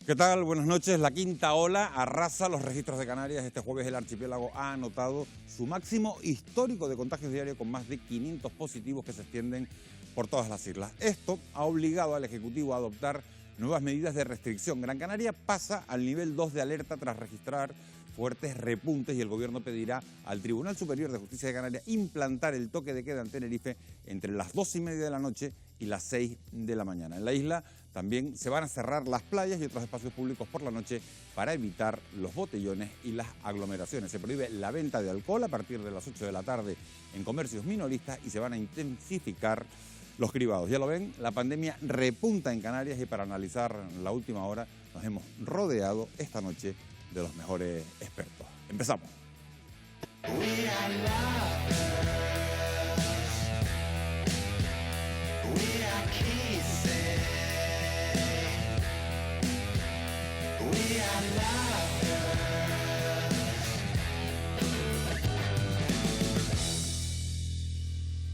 ¿Qué tal? Buenas noches. La quinta ola arrasa los registros de Canarias. Este jueves el archipiélago ha anotado su máximo histórico de contagios diarios con más de 500 positivos que se extienden por todas las islas. Esto ha obligado al Ejecutivo a adoptar nuevas medidas de restricción. Gran Canaria pasa al nivel 2 de alerta tras registrar fuertes repuntes y el gobierno pedirá al Tribunal Superior de Justicia de Canarias implantar el toque de queda en Tenerife entre las 2:30 de la noche y las 6 de la mañana. En la isla también se van a cerrar las playas y otros espacios públicos por la noche para evitar los botellones y las aglomeraciones. Se prohíbe la venta de alcohol a partir de las 8 de la tarde en comercios minoristas y se van a intensificar los cribados. Ya lo ven, la pandemia repunta en Canarias y para analizar la última hora nos hemos rodeado esta noche de los mejores expertos. Empezamos.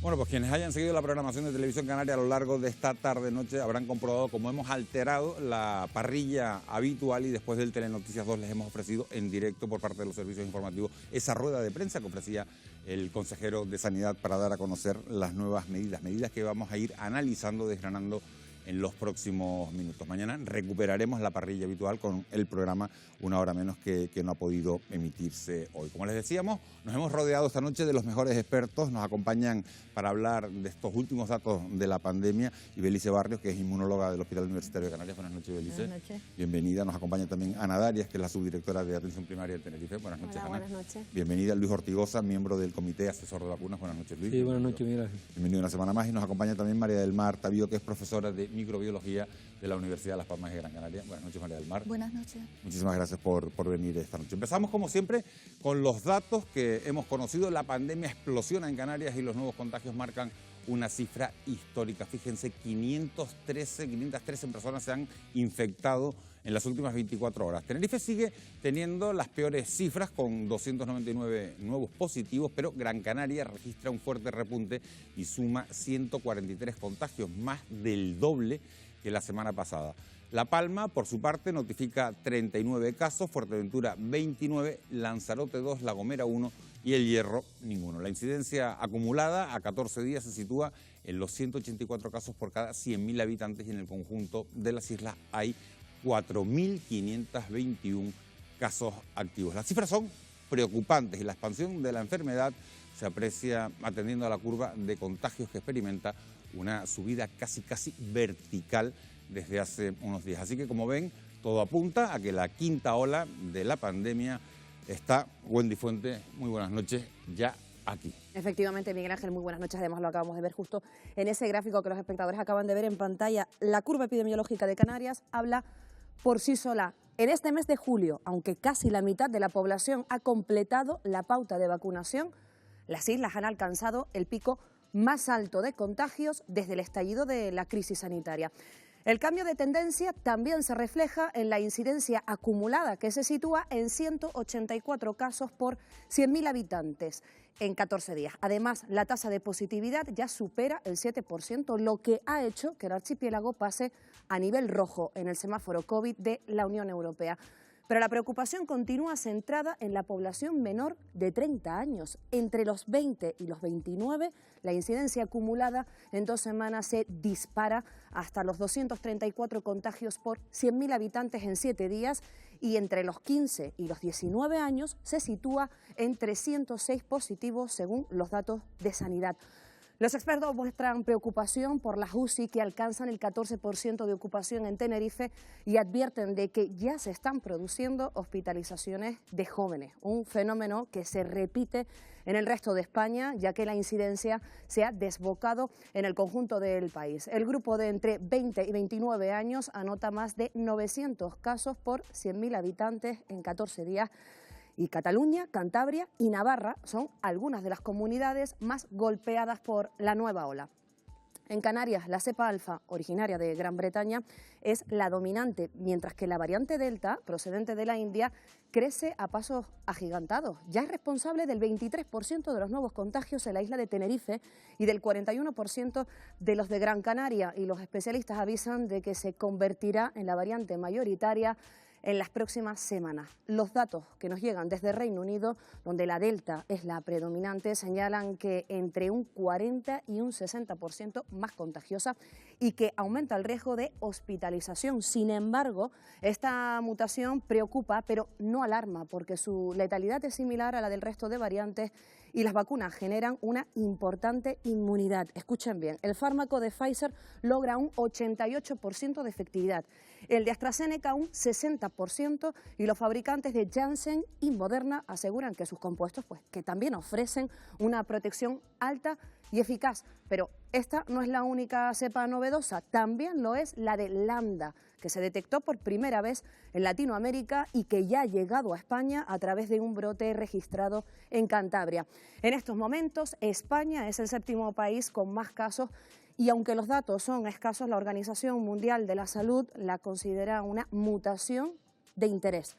Bueno, pues quienes hayan seguido la programación de Televisión Canaria a lo largo de esta tarde-noche habrán comprobado cómo hemos alterado la parrilla habitual y después del Telenoticias 2 les hemos ofrecido en directo por parte de los servicios informativos esa rueda de prensa que ofrecía el consejero de Sanidad para dar a conocer las nuevas medidas que vamos a ir analizando, desgranando en los próximos minutos. Mañana recuperaremos la parrilla habitual con el programa Una Hora Menos que no ha podido emitirse hoy. Como les decíamos, nos hemos rodeado esta noche de los mejores expertos. Nos acompañan para hablar de estos últimos datos de la pandemia Ibelice Barrios, que es inmunóloga del Hospital Universitario de Canarias. Buenas noches, Ibelice. Buenas noches. Bienvenida. Nos acompaña también Ana Darias, que es la subdirectora de Atención Primaria de Tenerife. Buenas noches, Hola, Ana. buenas noches. Bienvenida Luis Ortigosa, miembro del Comité Asesor de Vacunas. Buenas noches, Luis. Sí, buenas noches, mira. Bienvenido una semana más y nos acompaña también María del Mar Tavío, que es profesora de microbiología de la Universidad de Las Palmas de Gran Canaria. Buenas noches, María del Mar. Buenas noches. Muchísimas gracias por venir esta noche. Empezamos, como siempre, con los datos que hemos conocido. La pandemia explosiona en Canarias y los nuevos contagios marcan una cifra histórica. Fíjense, 513 personas se han infectado en las últimas 24 horas. Tenerife sigue teniendo las peores cifras con 299 nuevos positivos, pero Gran Canaria registra un fuerte repunte y suma 143 contagios, más del doble que la semana pasada. La Palma, por su parte, notifica 39 casos, Fuerteventura 29, Lanzarote 2, La Gomera 1 y El Hierro ninguno. La incidencia acumulada a 14 días se sitúa en los 184 casos por cada 100.000 habitantes y en el conjunto de las islas hay 4.521 casos activos. Las cifras son preocupantes y la expansión de la enfermedad se aprecia atendiendo a la curva de contagios que experimenta una subida casi vertical desde hace unos días. Así que, como ven, todo apunta a que la quinta ola de la pandemia está, Wendy Fuente, muy buenas noches, ya aquí. Efectivamente, Miguel Ángel, muy buenas noches. Además, lo acabamos de ver justo en ese gráfico que los espectadores acaban de ver en pantalla. La curva epidemiológica de Canarias habla por sí sola. En este mes de julio, aunque casi la mitad de la población ha completado la pauta de vacunación, las islas han alcanzado el pico más alto de contagios desde el estallido de la crisis sanitaria. El cambio de tendencia también se refleja en la incidencia acumulada, que se sitúa en 184 casos por 100.000 habitantes en 14 días. Además, la tasa de positividad ya supera el 7%, lo que ha hecho que el archipiélago pase a nivel rojo en el semáforo COVID de la Unión Europea. Pero la preocupación continúa centrada en la población menor de 30 años. Entre los 20 y los 29, la incidencia acumulada en 2 semanas se dispara hasta los 234 contagios por 100.000 habitantes en 7 días y entre los 15 y los 19 años se sitúa en 306 positivos según los datos de Sanidad. Los expertos muestran preocupación por las UCI que alcanzan el 14% de ocupación en Tenerife y advierten de que ya se están produciendo hospitalizaciones de jóvenes, un fenómeno que se repite en el resto de España, ya que la incidencia se ha desbocado en el conjunto del país. El grupo de entre 20 y 29 años anota más de 900 casos por 100.000 habitantes en 14 días. Y Cataluña, Cantabria y Navarra son algunas de las comunidades más golpeadas por la nueva ola. En Canarias, la cepa alfa, originaria de Gran Bretaña, es la dominante, mientras que la variante delta, procedente de la India, crece a pasos agigantados. Ya es responsable del 23% de los nuevos contagios en la isla de Tenerife y del 41% de los de Gran Canaria. Y los especialistas avisan de que se convertirá en la variante mayoritaria en las próximas semanas. Los datos que nos llegan desde Reino Unido, donde la Delta es la predominante, señalan que entre un 40 y un 60% más contagiosa y que aumenta el riesgo de hospitalización. Sin embargo, esta mutación preocupa, pero no alarma, porque su letalidad es similar a la del resto de variantes y las vacunas generan una importante inmunidad. Escuchen bien, el fármaco de Pfizer logra un 88% de efectividad, el de AstraZeneca un 60% y los fabricantes de Janssen y Moderna aseguran que sus compuestos que también ofrecen una protección alta y eficaz. Pero esta no es la única cepa novedosa, también lo es la de Lambda, que se detectó por primera vez en Latinoamérica y que ya ha llegado a España a través de un brote registrado en Cantabria. En estos momentos, España es el séptimo país con más casos y aunque los datos son escasos, la Organización Mundial de la Salud la considera una mutación de interés.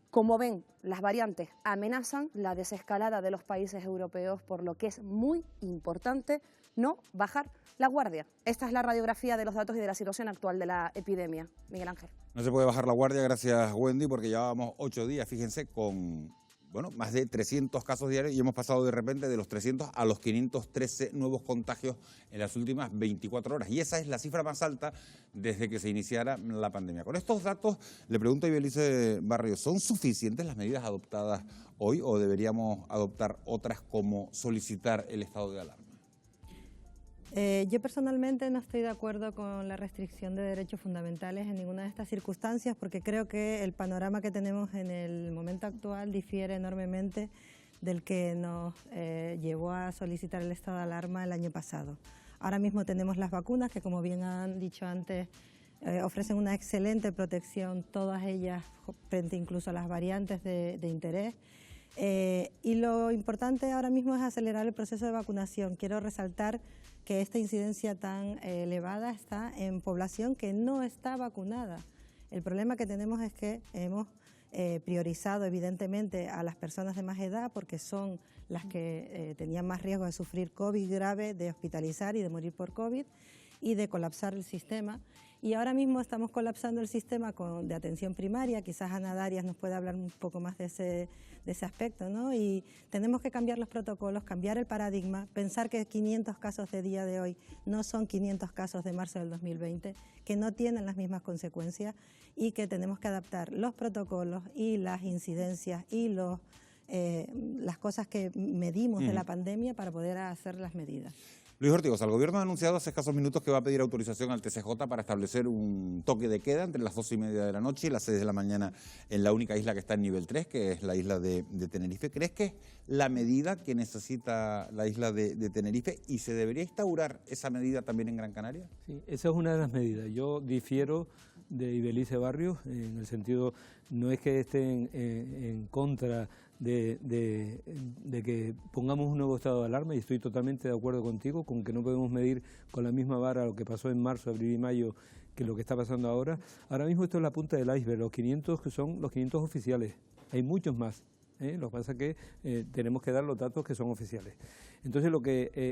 Como ven, las variantes amenazan la desescalada de los países europeos, por lo que es muy importante no bajar la guardia. Esta es la radiografía de los datos y de la situación actual de la epidemia. Miguel Ángel. No se puede bajar la guardia, gracias Wendy, porque llevábamos 8 días, fíjense, con más de 300 casos diarios y hemos pasado de repente de los 300 a los 513 nuevos contagios en las últimas 24 horas. Y esa es la cifra más alta desde que se iniciara la pandemia. Con estos datos, le pregunto a Ibelice Barrios, ¿son suficientes las medidas adoptadas hoy o deberíamos adoptar otras como solicitar el estado de alarma? Yo personalmente no estoy de acuerdo con la restricción de derechos fundamentales en ninguna de estas circunstancias porque creo que el panorama que tenemos en el momento actual difiere enormemente del que nos llevó a solicitar el estado de alarma el año pasado. Ahora mismo tenemos las vacunas que, como bien han dicho antes, ofrecen una excelente protección, todas ellas frente incluso a las variantes de interés. Y lo importante ahora mismo es acelerar el proceso de vacunación. Quiero resaltar que esta incidencia tan elevada está en población que no está vacunada. El problema que tenemos es que hemos priorizado evidentemente a las personas de más edad porque son las que tenían más riesgo de sufrir COVID grave, de hospitalizar y de morir por COVID y de colapsar el sistema. Y ahora mismo estamos colapsando el sistema de atención primaria, quizás Ana Darias nos puede hablar un poco más de ese aspecto, ¿no? Y tenemos que cambiar los protocolos, cambiar el paradigma, pensar que 500 casos de día de hoy no son 500 casos de marzo del 2020, que no tienen las mismas consecuencias y que tenemos que adaptar los protocolos y las incidencias y las cosas que medimos de la pandemia para poder hacer las medidas. Luis Ortigosa, el Gobierno ha anunciado hace escasos minutos que va a pedir autorización al TCJ para establecer un toque de queda entre las 2:30 de la noche y las 6 de la mañana en la única isla que está en nivel 3, que es la isla de Tenerife. ¿Crees que es la medida que necesita la isla de Tenerife y se debería instaurar esa medida también en Gran Canaria? Sí, esa es una de las medidas. Yo difiero de Ibelice Barrios en el sentido, no es que estén en contra de que pongamos un nuevo estado de alarma y estoy totalmente de acuerdo contigo con que no podemos medir con la misma vara lo que pasó en marzo, abril y mayo que lo que está pasando ahora. Ahora mismo esto es la punta del iceberg, los 500 que son los 500 oficiales, hay muchos más. Lo que pasa es que tenemos que dar los datos que son oficiales. Entonces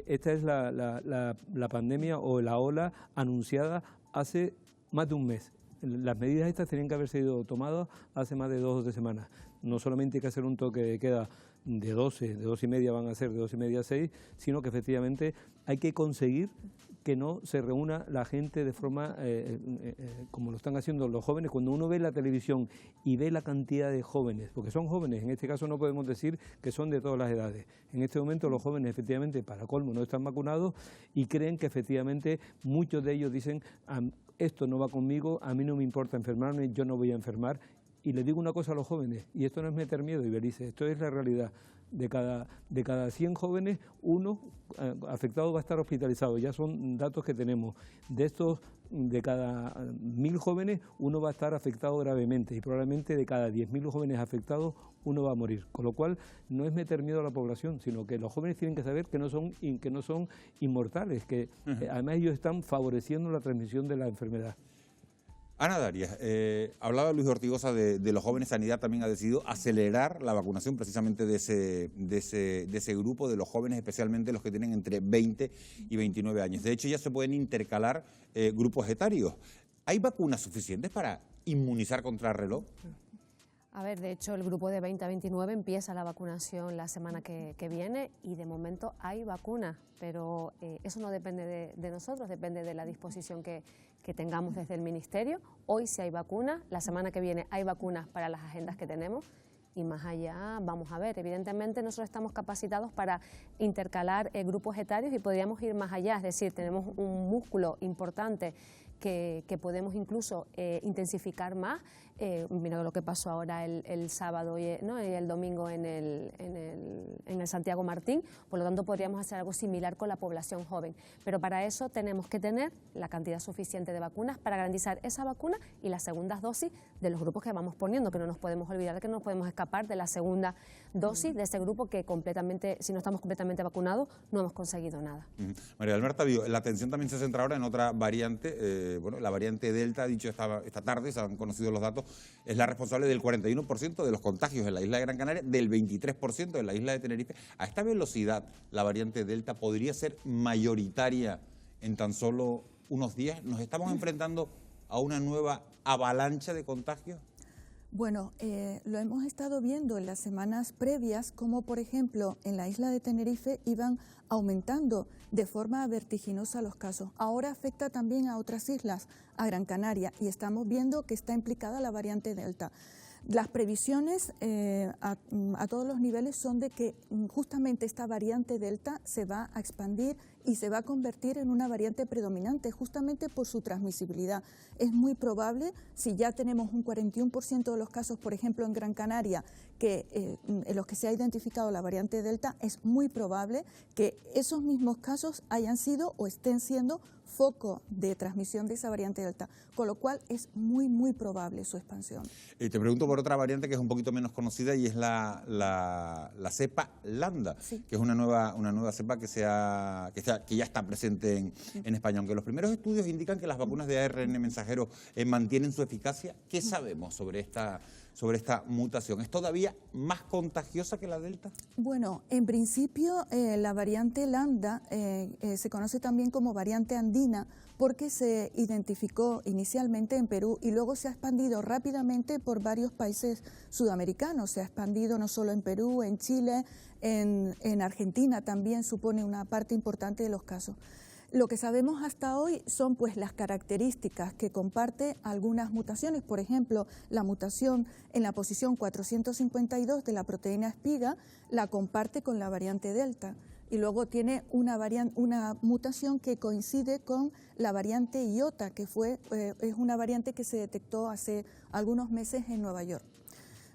esta es la pandemia o la ola anunciada hace más de un mes. Las medidas estas tenían que haber sido tomadas hace más de 2 o 3 semanas. No solamente hay que hacer un toque de queda de 12:30 van a ser, de 12:30 a 6, sino que efectivamente hay que conseguir que no se reúna la gente de forma como lo están haciendo los jóvenes. Cuando uno ve la televisión y ve la cantidad de jóvenes, porque son jóvenes, en este caso no podemos decir que son de todas las edades. En este momento los jóvenes efectivamente, para colmo, no están vacunados y creen que efectivamente muchos de ellos dicen esto no va conmigo, a mí no me importa enfermarme, yo no voy a enfermar. Y les digo una cosa a los jóvenes, y esto no es meter miedo, Ibelice, esto es la realidad. De cada 100 jóvenes, uno afectado va a estar hospitalizado, ya son datos que tenemos. De estos de cada 1.000 jóvenes, uno va a estar afectado gravemente y probablemente de cada 10.000 jóvenes afectados, uno va a morir. Con lo cual, no es meter miedo a la población, sino que los jóvenes tienen que saber que no son inmortales, que además ellos están favoreciendo la transmisión de la enfermedad. Ana Darias, hablaba Luis Ortigosa de los jóvenes. Sanidad también ha decidido acelerar la vacunación precisamente de ese grupo, de los jóvenes, especialmente los que tienen entre 20 y 29 años. De hecho, ya se pueden intercalar grupos etarios. ¿Hay vacunas suficientes para inmunizar contra el reloj? A ver, de hecho, el grupo de 20 a 29 empieza la vacunación la semana que viene y de momento hay vacunas, pero eso no depende de nosotros, depende de la disposición que tengamos desde el Ministerio. Hoy sí hay vacunas, la semana que viene hay vacunas para las agendas que tenemos y más allá vamos a ver. Evidentemente nosotros estamos capacitados para intercalar grupos etarios y podríamos ir más allá, es decir, tenemos un músculo importante que podemos incluso intensificar más. Mira lo que pasó ahora el sábado y el domingo en el Santiago Martín, por lo tanto podríamos hacer algo similar con la población joven, pero para eso tenemos que tener la cantidad suficiente de vacunas para garantizar esa vacuna y las segundas dosis de los grupos que vamos poniendo, que no nos podemos olvidar, que no nos podemos escapar de la segunda dosis de ese grupo que completamente, si no estamos completamente vacunados, no hemos conseguido nada. María del Mar Taddeo, la atención también se centra ahora en otra variante, la variante Delta, ha dicho esta tarde, se han conocido los datos, es la responsable del 41% de los contagios en la isla de Gran Canaria, del 23% en la isla de Tenerife. A esta velocidad, la variante Delta podría ser mayoritaria en tan solo unos días. ¿Nos estamos enfrentando a una nueva avalancha de contagios? Bueno, lo hemos estado viendo en las semanas previas, como por ejemplo en la isla de Tenerife iban aumentando de forma vertiginosa los casos. Ahora afecta también a otras islas, a Gran Canaria, y estamos viendo que está implicada la variante Delta. Las previsiones a todos los niveles son de que justamente esta variante Delta se va a expandir y se va a convertir en una variante predominante justamente por su transmisibilidad. Es muy probable, si ya tenemos un 41% de los casos, por ejemplo, en Gran Canaria, que en los que se ha identificado la variante Delta, es muy probable que esos mismos casos hayan sido o estén siendo foco de transmisión de esa variante Delta, con lo cual es muy, muy probable su expansión. Te pregunto por otra variante que es un poquito menos conocida y es la cepa Lambda, sí, que es una nueva cepa que ya está presente en España. Aunque los primeros estudios indican que las vacunas de ARN mensajero mantienen su eficacia, ¿qué sabemos sobre esta mutación? ¿Es todavía más contagiosa que la Delta? Bueno, en principio la variante Lambda se conoce también como variante andina porque se identificó inicialmente en Perú y luego se ha expandido rápidamente por varios países sudamericanos. Se ha expandido no solo en Perú, en Chile, en Argentina también supone una parte importante de los casos. Lo que sabemos hasta hoy son pues las características que comparte algunas mutaciones, por ejemplo, la mutación en la posición 452 de la proteína espiga la comparte con la variante Delta y luego tiene una mutación que coincide con la variante Iota, que es una variante que se detectó hace algunos meses en Nueva York.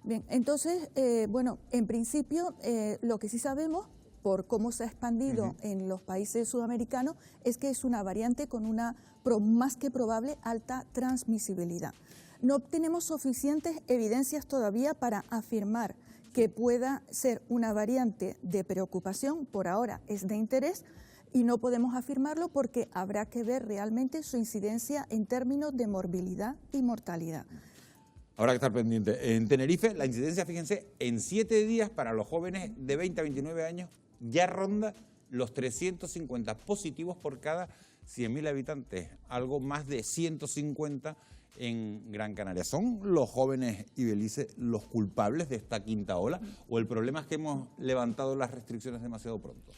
Bien, entonces, en principio lo que sí sabemos por cómo se ha expandido en los países sudamericanos, es que es una variante con una más que probable alta transmisibilidad. No tenemos suficientes evidencias todavía para afirmar que pueda ser una variante de preocupación, por ahora es de interés, y no podemos afirmarlo porque habrá que ver realmente su incidencia en términos de morbilidad y mortalidad. Habrá que estar pendiente. En Tenerife, la incidencia, fíjense, en 7 días para los jóvenes de 20 a 29 años, ya ronda los 350 positivos por cada 100.000 habitantes, algo más de 150 en Gran Canaria. ¿Son los jóvenes ibelices los culpables de esta quinta ola o el problema es que hemos levantado las restricciones demasiado pronto?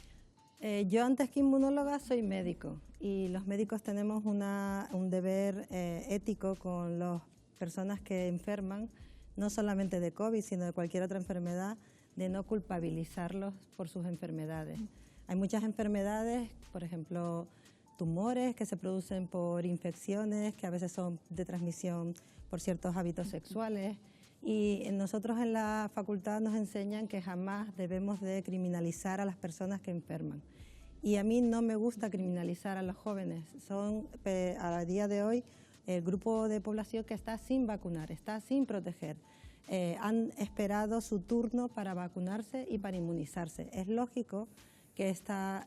Yo antes que inmunóloga soy médico y los médicos tenemos un deber ético con las personas que enferman, no solamente de COVID, sino de cualquier otra enfermedad, de no culpabilizarlos por sus enfermedades. Hay muchas enfermedades, por ejemplo, tumores que se producen por infecciones, que a veces son de transmisión por ciertos hábitos sexuales, y nosotros en la facultad nos enseñan que jamás debemos de criminalizar a las personas que enferman. Y a mí no me gusta criminalizar a los jóvenes. Son, a día de hoy, el grupo de población que está sin vacunar, está sin proteger. Han esperado su turno para vacunarse y para inmunizarse. Es lógico que esta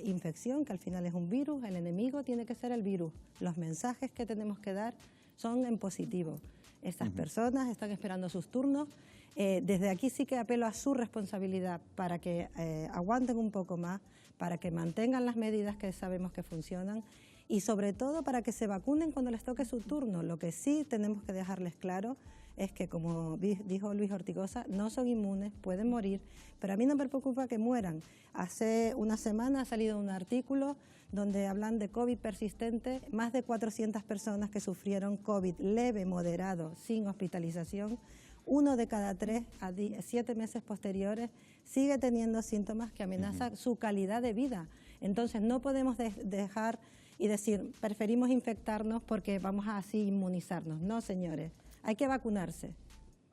infección, que al final es un virus, el enemigo tiene que ser el virus. Los mensajes que tenemos que dar son en positivo. Estas personas están esperando sus turnos. Desde aquí sí que apelo a su responsabilidad para que aguanten un poco más, para que mantengan las medidas que sabemos que funcionan y sobre todo para que se vacunen cuando les toque su turno. Lo que sí tenemos que dejarles claro es que, como dijo Luis Ortigosa, no son inmunes, pueden morir, pero a mí no me preocupa que mueran. Hace una semana ha salido un artículo donde hablan de COVID persistente, más de 400 personas que sufrieron COVID leve, moderado, sin hospitalización. 1 de cada 3 a 7 meses posteriores sigue teniendo síntomas que amenazan su calidad de vida. Entonces no podemos dejar y decir, preferimos infectarnos porque vamos a así inmunizarnos. No, señores, hay que vacunarse.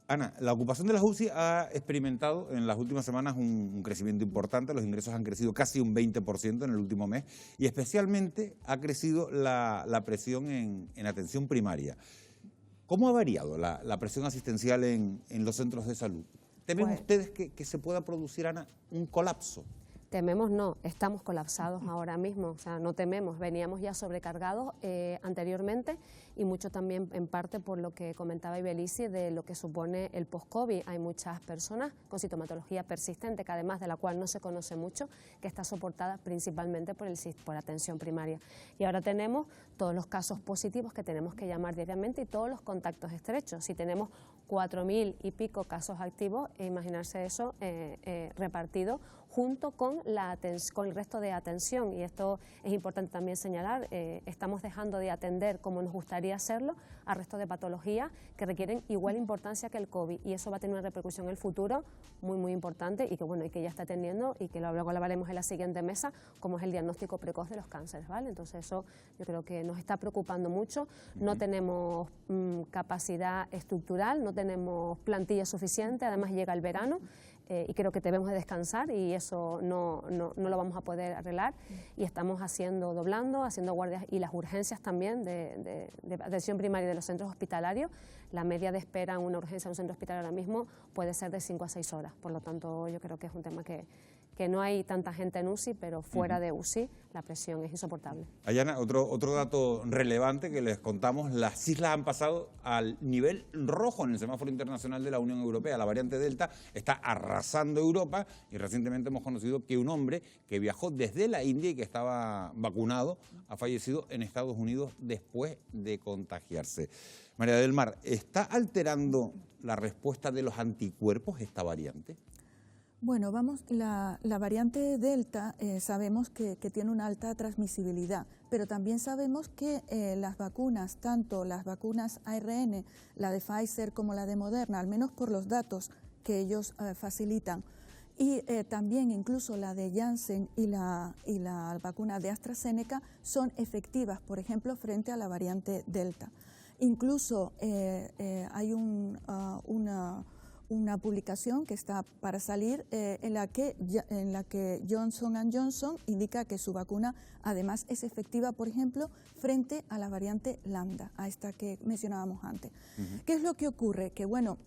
Ana, la ocupación de las UCI ha experimentado en las últimas semanas un crecimiento importante, los ingresos han crecido casi un 20% en el último mes y especialmente ha crecido la presión en atención primaria. ¿Cómo ha variado la presión asistencial en los centros de salud? ¿Temen ustedes que se pueda producir, Ana, un colapso? Tememos no, estamos colapsados ahora mismo, o sea, no tememos, veníamos ya sobrecargados anteriormente y mucho también en parte por lo que comentaba Ibelici de lo que supone el post-COVID. Hay muchas personas con sintomatología persistente, que además de la cual no se conoce mucho, que está soportada principalmente por atención primaria. Y ahora tenemos todos los casos positivos que tenemos que llamar diariamente y todos los contactos estrechos. Si tenemos 4.000 y pico casos activos, imaginarse eso repartido junto con el resto de atención, y esto es importante también señalar, estamos dejando de atender como nos gustaría hacerlo al resto de patologías que requieren igual importancia que el COVID, y eso va a tener una repercusión en el futuro muy muy importante y que bueno, y que ya está teniendo y que luego lo hablaremos en la siguiente mesa, como es el diagnóstico precoz de los cánceres, ¿vale? Entonces eso yo creo que nos está preocupando mucho, no tenemos capacidad estructural, no tenemos plantilla suficiente, además llega el verano, y creo que debemos de descansar y eso no lo vamos a poder arreglar, y estamos doblando, haciendo guardias y las urgencias también de atención primaria de los centros hospitalarios. La media de espera en una urgencia en un centro hospitalario ahora mismo puede ser de 5 a 6 horas, por lo tanto yo creo que es un tema que no hay tanta gente en UCI, pero fuera de UCI la presión es insoportable. Ayana, otro dato relevante que les contamos, las islas han pasado al nivel rojo en el semáforo internacional de la Unión Europea. La variante Delta está arrasando Europa y recientemente hemos conocido que un hombre que viajó desde la India y que estaba vacunado ha fallecido en Estados Unidos después de contagiarse. María del Mar, ¿está alterando la respuesta de los anticuerpos esta variante? Bueno, la variante Delta sabemos que tiene una alta transmisibilidad, pero también sabemos que las vacunas, tanto las vacunas ARN, la de Pfizer como la de Moderna, al menos por los datos que ellos facilitan, y también incluso la de Janssen y la vacuna de AstraZeneca son efectivas, por ejemplo, frente a la variante Delta. Incluso hay una publicación que está para salir en la que Johnson & Johnson indica que su vacuna además es efectiva, por ejemplo, frente a la variante Lambda, a esta que mencionábamos antes. ¿Qué es lo que ocurre? Que bueno,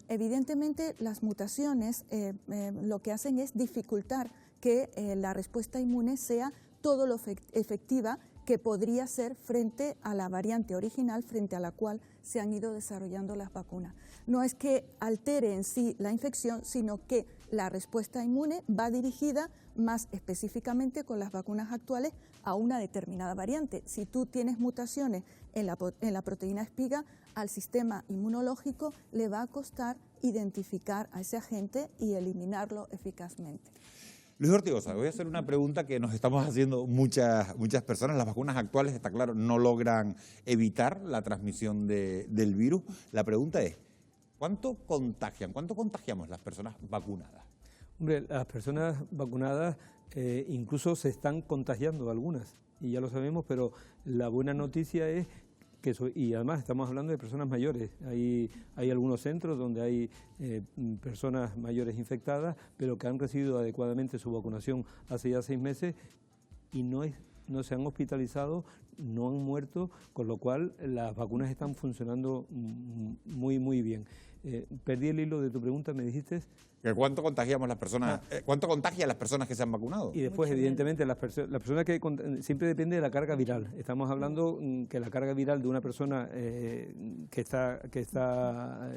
evidentemente las mutaciones lo que hacen es dificultar que la respuesta inmune sea todo lo efectiva que podría ser frente a la variante original, frente a la cual se han ido desarrollando las vacunas. No es que altere en sí la infección, sino que la respuesta inmune va dirigida más específicamente con las vacunas actuales a una determinada variante. Si tú tienes mutaciones en la proteína espiga, al sistema inmunológico le va a costar identificar a ese agente y eliminarlo eficazmente. Luis Ortigosa, voy a hacer una pregunta que nos estamos haciendo muchas personas. Las vacunas actuales, está claro, no logran evitar la transmisión del virus. La pregunta es, ¿cuánto contagiamos las personas vacunadas? Hombre, las personas vacunadas incluso se están contagiando algunas, y ya lo sabemos, pero la buena noticia es que y además estamos hablando de personas mayores. Hay algunos centros donde hay personas mayores infectadas, pero que han recibido adecuadamente su vacunación hace ya 6 meses y no se han hospitalizado, no han muerto, con lo cual las vacunas están funcionando muy, muy bien. Perdí el hilo de tu pregunta, me dijiste. ¿Cuánto contagiamos las personas? ¿Cuánto contagia a las personas que se han vacunado? Y después, evidentemente, las personas que siempre depende de la carga viral. Estamos hablando que la carga viral de una persona que está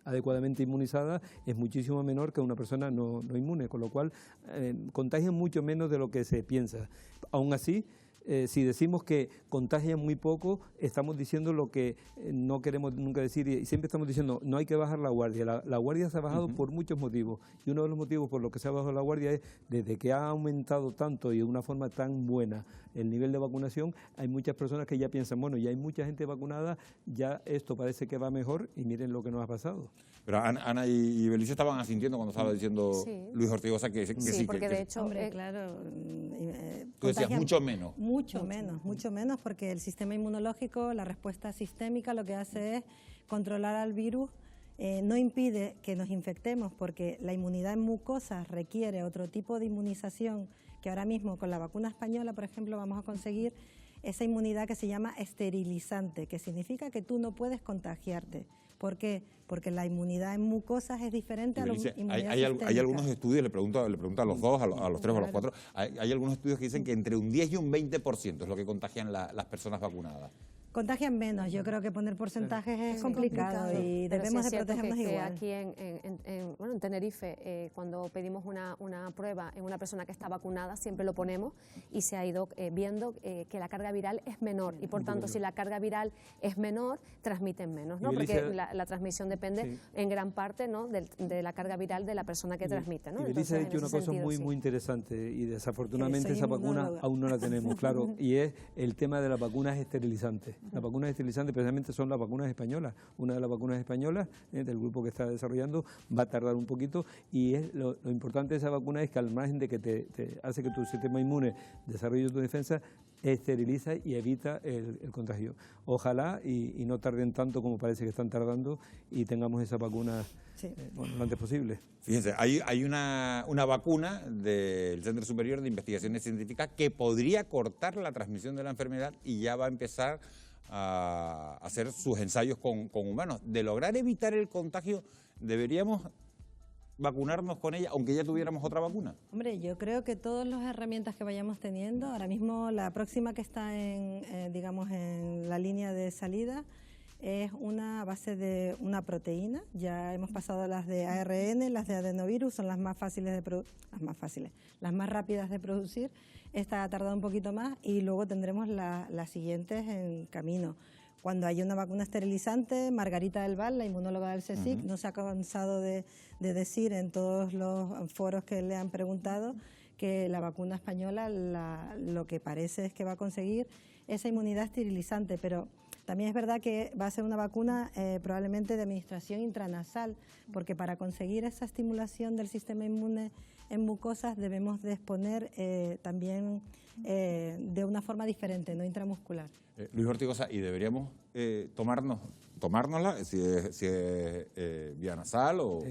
adecuadamente inmunizada es muchísimo menor que una persona no inmune, con lo cual contagian mucho menos de lo que se piensa. Aún así, si decimos que contagian muy poco, estamos diciendo lo que no queremos nunca decir, y siempre estamos diciendo no hay que bajar la guardia. La guardia se ha bajado por muchos motivos, y uno de los motivos por los que se ha bajado la guardia es desde que ha aumentado tanto y de una forma tan buena el nivel de vacunación, hay muchas personas que ya piensan, bueno, ya hay mucha gente vacunada, ya esto parece que va mejor, y miren lo que nos ha pasado. Pero Ana y Belice estaban asintiendo cuando estaba diciendo Luis Ortigosa que sí. Porque de hecho, hombre, claro. Tú decías mucho menos. Mucho menos, porque el sistema inmunológico, la respuesta sistémica, lo que hace es controlar al virus. No impide que nos infectemos, porque la inmunidad en mucosas requiere otro tipo de inmunización, que ahora mismo con la vacuna española, por ejemplo, vamos a conseguir esa inmunidad que se llama esterilizante, que significa que tú no puedes contagiarte. ¿Por qué? Porque la inmunidad en mucosas es diferente a la inmunidad sistémica. Hay algunos estudios, le pregunto a los dos, a los tres o a los cuatro, hay algunos estudios que dicen que entre un 10 y un 20% es lo que contagian las personas vacunadas. Contagian menos, yo creo que poner porcentajes es complicado y debemos de protegernos igual. Aquí en Tenerife, cuando pedimos una prueba en una persona que está vacunada, siempre lo ponemos, y se ha ido viendo que la carga viral es menor, y por tanto si la carga viral es menor, transmiten menos, ¿no? Porque la transmisión depende en gran parte, ¿no?, de la carga viral de la persona que transmite, ¿no? Y Belisa ha dicho una cosa muy interesante, y desafortunadamente esa vacuna aún no la tenemos, claro, y es el tema de las vacunas esterilizantes. Las vacunas esterilizantes precisamente son las vacunas españolas. Una de las vacunas españolas del grupo que está desarrollando va a tardar un poquito, y lo importante de esa vacuna es que al margen de que te hace que tu sistema inmune desarrolle tu defensa, esteriliza y evita el contagio. Ojalá y no tarden tanto como parece que están tardando, y tengamos esa vacuna lo antes posible. Fíjense, hay una vacuna del Centro Superior de Investigaciones Científicas que podría cortar la transmisión de la enfermedad, y ya va a empezar a hacer sus ensayos con humanos. De lograr evitar el contagio, ¿deberíamos vacunarnos con ella, aunque ya tuviéramos otra vacuna? Hombre, yo creo que todas las herramientas que vayamos teniendo, ahora mismo la próxima que está en la línea de salida es una base de una proteína. Ya hemos pasado las de ARN, las de adenovirus, son las más fáciles las más rápidas de producir. Esta ha tardado un poquito más, y luego tendremos las siguientes en camino. Cuando haya una vacuna esterilizante, Margarita del Val, la inmunóloga del CSIC, no se ha cansado de decir en todos los foros que le han preguntado que la vacuna española lo que parece es que va a conseguir esa inmunidad esterilizante, pero también es verdad que va a ser una vacuna probablemente de administración intranasal, porque para conseguir esa estimulación del sistema inmune en mucosas debemos de exponer también de una forma diferente, no intramuscular. Luis Ortigosa, ¿y deberíamos tomárnosla si es vía nasal o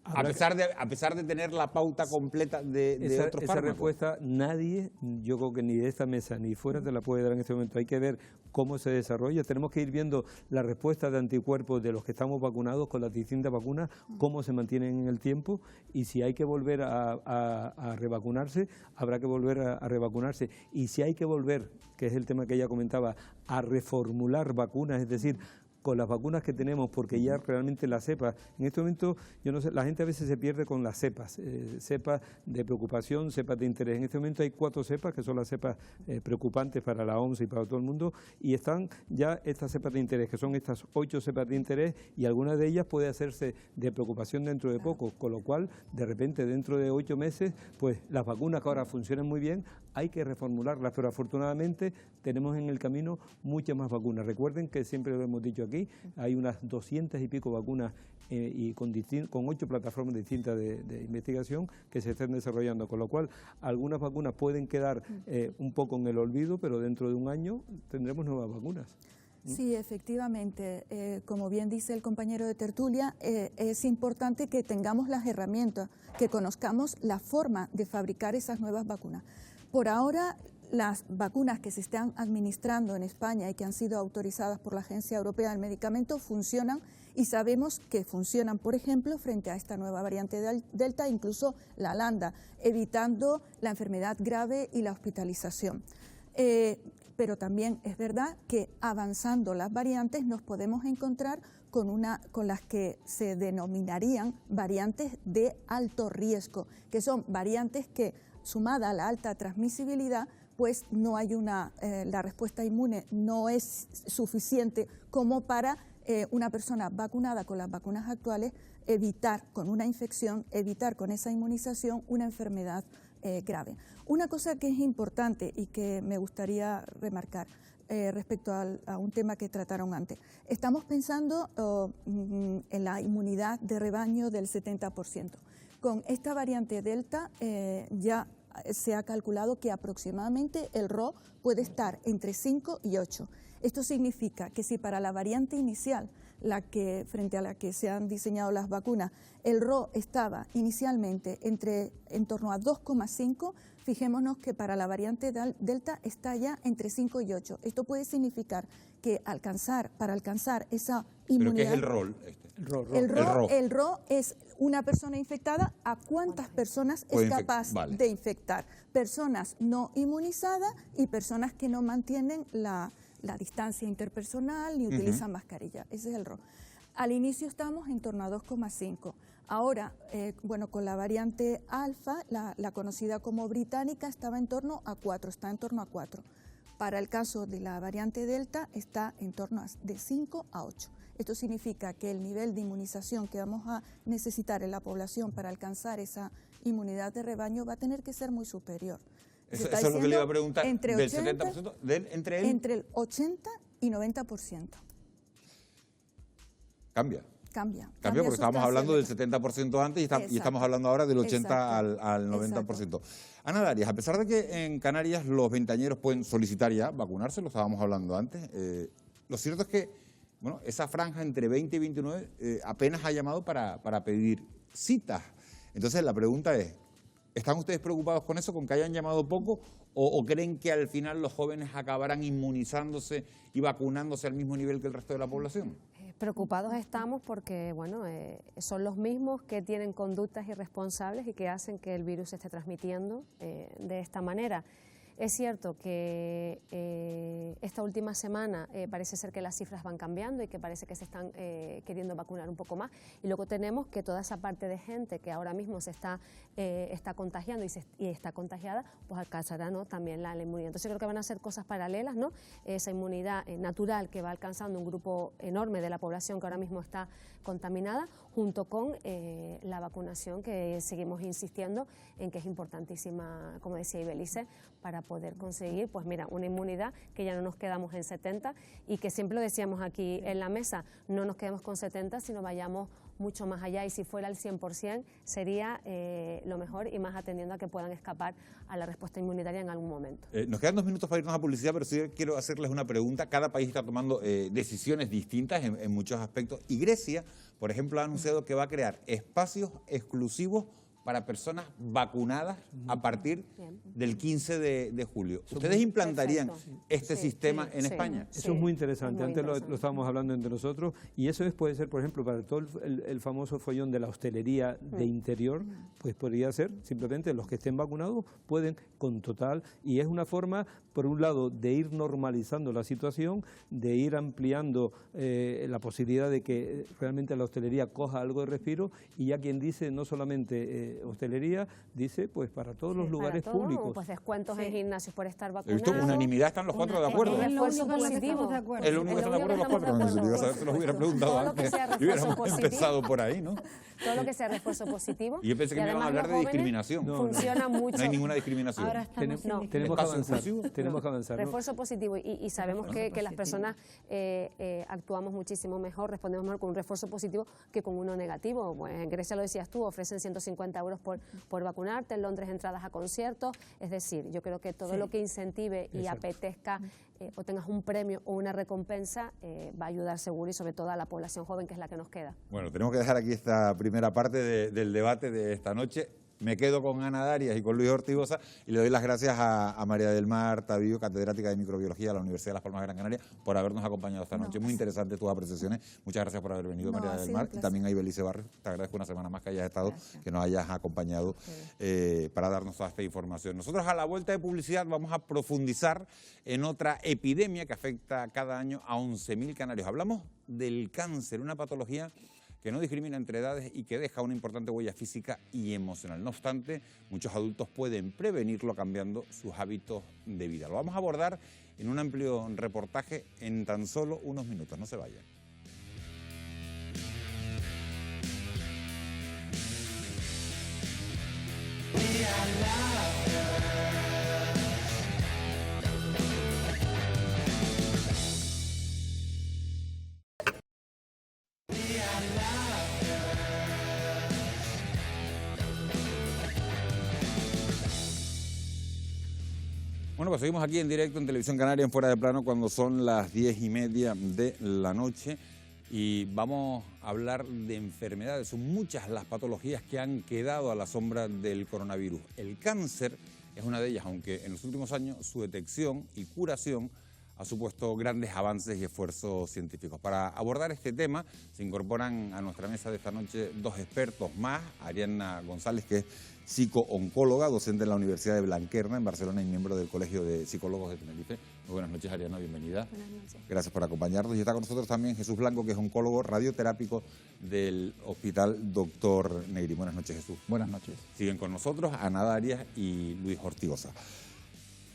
a pesar de tener la pauta completa de otros fármacos? Esa respuesta nadie, yo creo que ni de esta mesa ni fuera, te la puede dar en este momento. Hay que ver cómo se desarrolla. Tenemos que ir viendo la respuesta de anticuerpos de los que estamos vacunados con las distintas vacunas, cómo se mantienen en el tiempo, y si hay que volver a revacunarse, habrá que volver a revacunarse. Y si hay que volver, que es el tema que ella comentaba, a reformular vacunas, es decir, con las vacunas que tenemos, porque ya realmente las cepas, en este momento, yo no sé, la gente a veces se pierde con las cepas, cepas de preocupación, cepas de interés. En este momento hay 4 cepas que son las cepas preocupantes para la OMS y para todo el mundo, y están ya estas cepas de interés, que son estas 8 cepas de interés, y algunas de ellas puede hacerse de preocupación dentro de poco, con lo cual, de repente, dentro de 8 meses, pues las vacunas que ahora funcionan muy bien, hay que reformularlas, pero afortunadamente tenemos en el camino muchas más vacunas. Recuerden que siempre lo hemos dicho aquí, hay unas 200 y pico vacunas y con 8 plataformas distintas de investigación que se están desarrollando, con lo cual algunas vacunas pueden quedar un poco en el olvido, pero dentro de un año tendremos nuevas vacunas. Sí, efectivamente, como bien dice el compañero de tertulia, es importante que tengamos las herramientas, que conozcamos la forma de fabricar esas nuevas vacunas. Por ahora, las vacunas que se están administrando en España y que han sido autorizadas por la Agencia Europea del Medicamento funcionan y sabemos que funcionan, por ejemplo, frente a esta nueva variante Delta, incluso la lambda, evitando la enfermedad grave y la hospitalización. Pero también es verdad que avanzando las variantes nos podemos encontrar con las que se denominarían variantes de alto riesgo, que son variantes que, sumada a la alta transmisibilidad, pues no hay la respuesta inmune no es suficiente como para una persona vacunada con las vacunas actuales evitar con una infección, evitar con esa inmunización una enfermedad grave. Una cosa que es importante y que me gustaría remarcar respecto a un tema que trataron antes. Estamos pensando en la inmunidad de rebaño del 70%. Con esta variante Delta ya se ha calculado que aproximadamente el RO puede estar entre 5 y 8. Esto significa que si para la variante inicial, frente a la que se han diseñado las vacunas, el RO estaba inicialmente en torno a 2,5, fijémonos que para la variante Delta está ya entre 5 y 8. Esto puede significar que para alcanzar esa inmunidad... ¿Pero qué es el rol? El RO es una persona infectada a cuántas personas es capaz de infectar. Personas no inmunizadas y personas que no mantienen la distancia interpersonal ni utilizan mascarilla. Ese es el RO. Al inicio estamos en torno a 2,5. Ahora, con la variante alfa, la conocida como británica, estaba en torno a 4, está en torno a 4. Para el caso de la variante Delta está en torno de 5 a 8. Esto significa que el nivel de inmunización que vamos a necesitar en la población para alcanzar esa inmunidad de rebaño va a tener que ser muy superior. Eso es lo que le iba a preguntar. Entre ¿Del 80, 70%? Entre el 80 y 90%. Cambia porque su estábamos tasa hablando de- del 70% antes y estamos hablando ahora del 80 al 90%. Ana Darias, a pesar de que en Canarias los veinteañeros pueden solicitar ya vacunarse, lo estábamos hablando antes, lo cierto es que esa franja entre 20 y 29 apenas ha llamado para pedir citas. Entonces la pregunta es, ¿están ustedes preocupados con eso, con que hayan llamado poco, o creen que al final los jóvenes acabarán inmunizándose y vacunándose al mismo nivel que el resto de la población? Preocupados estamos porque, son los mismos que tienen conductas irresponsables y que hacen que el virus se esté transmitiendo de esta manera. Es cierto que esta última semana parece ser que las cifras van cambiando y que parece que se están queriendo vacunar un poco más. Y luego tenemos que toda esa parte de gente que ahora mismo se está contagiando y está contagiada, pues alcanzará, ¿no?, también la inmunidad. Entonces creo que van a ser cosas paralelas, ¿no? Esa inmunidad natural que va alcanzando un grupo enorme de la población que ahora mismo está contaminada, junto con la vacunación, que seguimos insistiendo en que es importantísima, como decía Ibelice, para poder conseguir, pues mira, una inmunidad que ya no nos quedamos en 70 y que siempre lo decíamos aquí en la mesa, no nos quedemos con 70, sino vayamos mucho más allá, y si fuera el 100% sería lo mejor, y más atendiendo a que puedan escapar a la respuesta inmunitaria en algún momento. Nos quedan 2 minutos para irnos a publicidad, pero sí quiero hacerles una pregunta. Cada país está tomando decisiones distintas en muchos aspectos, y Grecia, por ejemplo, ha anunciado que va a crear espacios exclusivos para personas vacunadas a partir del 15 de julio. ¿Ustedes implantarían este sistema en España? Eso es muy interesante. Antes lo estábamos hablando entre nosotros, y eso puede ser, por ejemplo, para todo el famoso follón de la hostelería de interior, pues podría ser simplemente los que estén vacunados pueden con total, y es una forma, por un lado, de ir normalizando la situación, de ir ampliando la posibilidad de que realmente la hostelería coja algo de respiro, y ya quien dice no solamente hostelería, dice pues para todos los lugares para todo, públicos. Pues descuentos en gimnasios por estar He vacunados. visto unanimidad, están los 4 de acuerdo. Es lo único positivo. Es lo único que están de acuerdo los 4. Se los hubiera preguntado Todo lo que antes sea y refuerzo hubiéramos positivo. empezado por ahí, ¿no? Todo lo que sea refuerzo positivo. Y yo pensé que me iban a hablar de discriminación. Funciona mucho. No hay ninguna discriminación. Ahora estamos Tenemos en que avanzar. Tenemos que avanzar, ¿no? Refuerzo positivo, y sabemos que las personas actuamos muchísimo mejor, respondemos mejor con un refuerzo positivo que con uno negativo. Pues en Grecia, lo decías tú, ofrecen 150 euros por vacunarte, en Londres entradas a conciertos. Es decir, yo creo que todo lo que incentive y apetezca o tengas un premio o una recompensa va a ayudar seguro, y sobre todo a la población joven, que es la que nos queda. Bueno, tenemos que dejar aquí esta primera parte del debate de esta noche. me quedo con Ana Darias y con Luis Ortigosa, y le doy las gracias a María del Mar Tavío, catedrática de microbiología de la Universidad de Las Palmas de Gran Canaria, por habernos acompañado esta noche. Muy interesante tus apreciaciones. Muchas gracias por haber venido, María del Mar, y también a Ibelice Barrios. Te agradezco una semana más que hayas estado, que nos hayas acompañado para darnos toda esta información. Nosotros a la vuelta de publicidad vamos a profundizar en otra epidemia que afecta cada año a 11.000 canarios. Hablamos del cáncer, una patología que no discrimina entre edades y que deja una importante huella física y emocional. No obstante, muchos adultos pueden prevenirlo cambiando sus hábitos de vida. Lo vamos a abordar en un amplio reportaje en tan solo unos minutos. No se vayan. Bueno, pues seguimos aquí en directo en Televisión Canaria, en Fuera de Plano, cuando son las 10:30 de la noche, y vamos a hablar de enfermedades. Son muchas las patologías que han quedado a la sombra del coronavirus. El cáncer es una de ellas, aunque en los últimos años su detección y curación ha supuesto grandes avances y esfuerzos científicos. Para abordar este tema se incorporan a nuestra mesa de esta noche dos expertos más: Ariadna González, que es psico-oncóloga, docente en la Universidad de Blanquerna, en Barcelona, y miembro del Colegio de Psicólogos de Tenerife. Muy buenas noches, Ariadna, bienvenida. Buenas noches. Gracias por acompañarnos. Y está con nosotros también Jesús Blanco, que es oncólogo radioterápico del Hospital Dr. Negri. Buenas noches, Jesús. Buenas noches. Siguen con nosotros Ana Darias y Luis Ortigosa.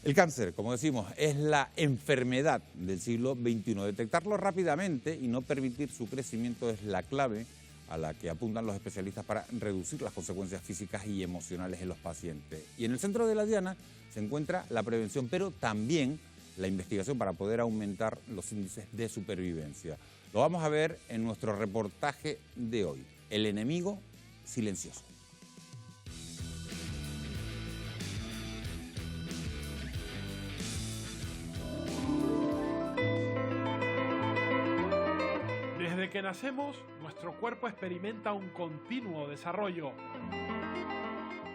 El cáncer, como decimos, es la enfermedad del siglo XXI. Detectarlo rápidamente y no permitir su crecimiento es la clave a la que apuntan los especialistas para reducir las consecuencias físicas y emocionales en los pacientes. Y en el centro de la diana se encuentra la prevención, pero también la investigación para poder aumentar los índices de supervivencia. Lo vamos a ver en nuestro reportaje de hoy: el enemigo silencioso. Desde que nacemos, nuestro cuerpo experimenta un continuo desarrollo,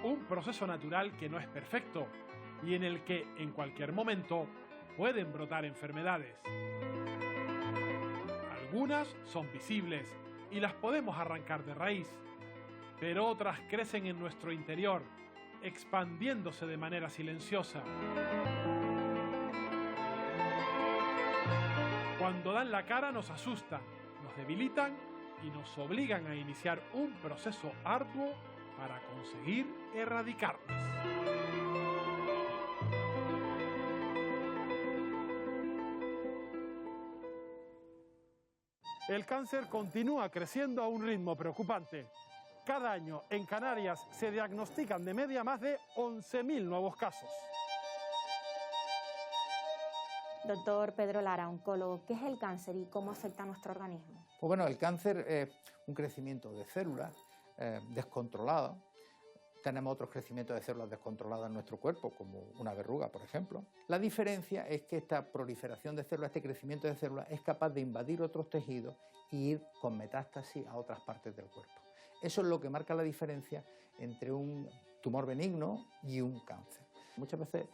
un proceso natural que no es perfecto y en el que en cualquier momento pueden brotar enfermedades. Algunas son visibles y las podemos arrancar de raíz, pero otras crecen en nuestro interior, expandiéndose de manera silenciosa. Cuando dan la cara nos asustan, nos debilitan y nos obligan a iniciar un proceso arduo para conseguir erradicarlas. El cáncer continúa creciendo a un ritmo preocupante. Cada año en Canarias se diagnostican de media más de 11.000 nuevos casos. Doctor Pedro Lara, oncólogo, ¿qué es el cáncer y cómo afecta a nuestro organismo? Pues bueno, el cáncer es un crecimiento de células descontrolado. Tenemos otros crecimientos de células descontroladas en nuestro cuerpo, como una verruga, por ejemplo. La diferencia es que esta proliferación de células, este crecimiento de células, es capaz de invadir otros tejidos e ir con metástasis a otras partes del cuerpo. Eso es lo que marca la diferencia entre un tumor benigno y un cáncer. Muchas veces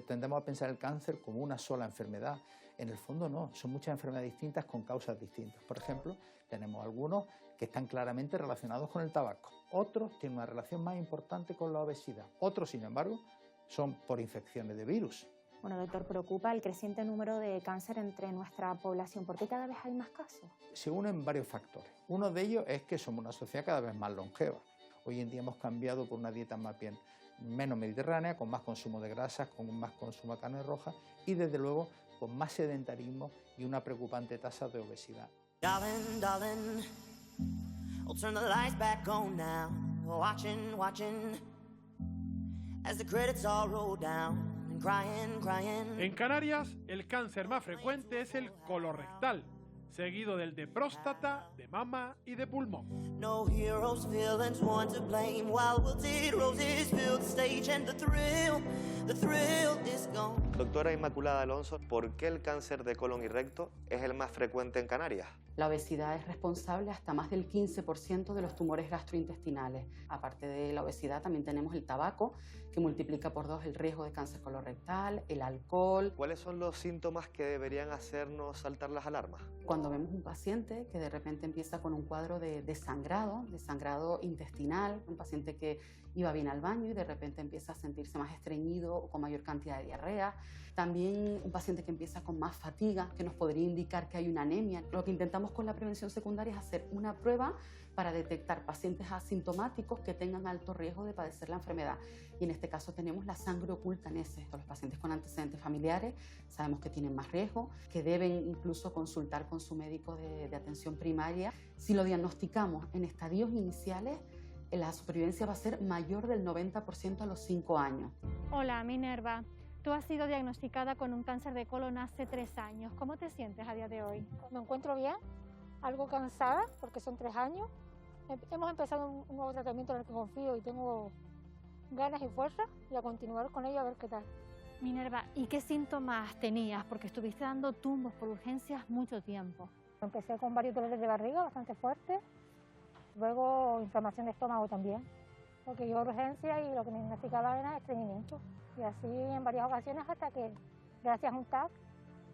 tendemos a pensar el cáncer como una sola enfermedad. En el fondo no, son muchas enfermedades distintas con causas distintas. Por ejemplo, tenemos algunos que están claramente relacionados con el tabaco. Otros tienen una relación más importante con la obesidad. Otros, sin embargo, son por infecciones de virus. Bueno, doctor, preocupa el creciente número de cáncer entre nuestra población. ¿Por qué cada vez hay más casos? Se unen varios factores. Uno de ellos es que somos una sociedad cada vez más longeva. Hoy en día hemos cambiado por una dieta más bien menos mediterránea, con más consumo de grasas, con más consumo de carne roja y, desde luego, con más sedentarismo y una preocupante tasa de obesidad. Darling, darling, I'll turn the lights back on now. Watching, watching, as the credits all roll down, and crying, crying. En Canarias, el cáncer más frecuente es el colorectal, seguido del de próstata, de mama y de pulmón. No heroes, villains, one to blame. While wilted roses fill the stage, and the thrill is gone. Doctora Inmaculada Alonso, ¿por qué el cáncer de colon y recto es el más frecuente en Canarias? La obesidad es responsable hasta más del 15% de los tumores gastrointestinales. Aparte de la obesidad, también tenemos el tabaco, que multiplica por 2 el riesgo de cáncer colorectal, el alcohol. ¿Cuáles son los síntomas que deberían hacernos saltar las alarmas? Cuando vemos un paciente que de repente empieza con un cuadro de sangrado intestinal, un paciente que iba bien al baño y de repente empieza a sentirse más estreñido o con mayor cantidad de diarrea. También un paciente que empieza con más fatiga, que nos podría indicar que hay una anemia. Lo que intentamos con la prevención secundaria es hacer una prueba para detectar pacientes asintomáticos que tengan alto riesgo de padecer la enfermedad. Y en este caso tenemos la sangre oculta en heces. Los pacientes con antecedentes familiares sabemos que tienen más riesgo, que deben incluso consultar con su médico de atención primaria. Si lo diagnosticamos en estadios iniciales, la supervivencia va a ser mayor del 90% a los 5 años. Hola, Minerva. Tú has sido diagnosticada con un cáncer de colon hace 3 años. ¿Cómo te sientes a día de hoy? Me encuentro bien, algo cansada porque son 3 años. Hemos empezado un nuevo tratamiento en el que confío y tengo ganas y fuerza y a continuar con ello a ver qué tal. Minerva, ¿y qué síntomas tenías? Porque estuviste dando tumbos por urgencias mucho tiempo. Empecé con varios dolores de barriga bastante fuertes, luego inflamación de estómago también, porque yo urgencia y lo que me diagnosticaba era estreñimiento. Y así en varias ocasiones hasta que, gracias a un TAC,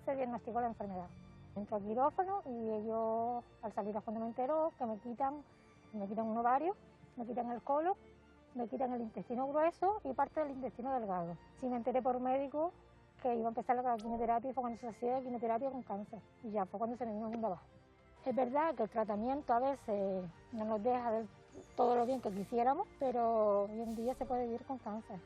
se diagnosticó la enfermedad. Entro al quirófano y ellos, al salir a fondo me entero que me quitan un ovario, me quitan el colon, me quitan el intestino grueso y parte del intestino delgado. Sí me enteré por médico que iba a empezar la quimioterapia y fue cuando se hacía quimioterapia con cáncer. Y ya fue cuando se me vino viendo abajo. Es verdad que el tratamiento a veces no nos deja ver todo lo bien que quisiéramos, pero hoy en día se puede vivir con cáncer.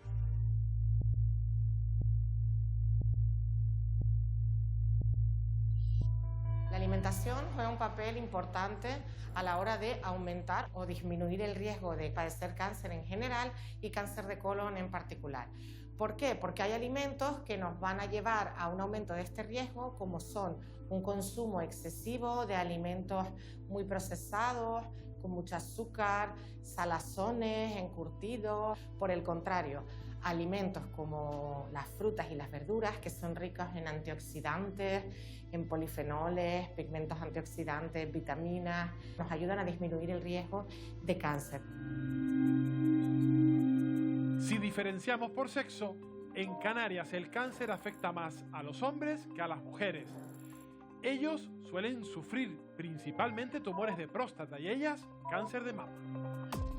La alimentación juega un papel importante a la hora de aumentar o disminuir el riesgo de padecer cáncer en general y cáncer de colon en particular. ¿Por qué? Porque hay alimentos que nos van a llevar a un aumento de este riesgo, como son un consumo excesivo de alimentos muy procesados, con mucho azúcar, salazones, encurtidos. Por el contrario, alimentos como las frutas y las verduras, que son ricos en antioxidantes, en polifenoles, pigmentos antioxidantes, vitaminas, nos ayudan a disminuir el riesgo de cáncer. Si diferenciamos por sexo, en Canarias el cáncer afecta más a los hombres que a las mujeres. Ellos suelen sufrir principalmente tumores de próstata y ellas cáncer de mama.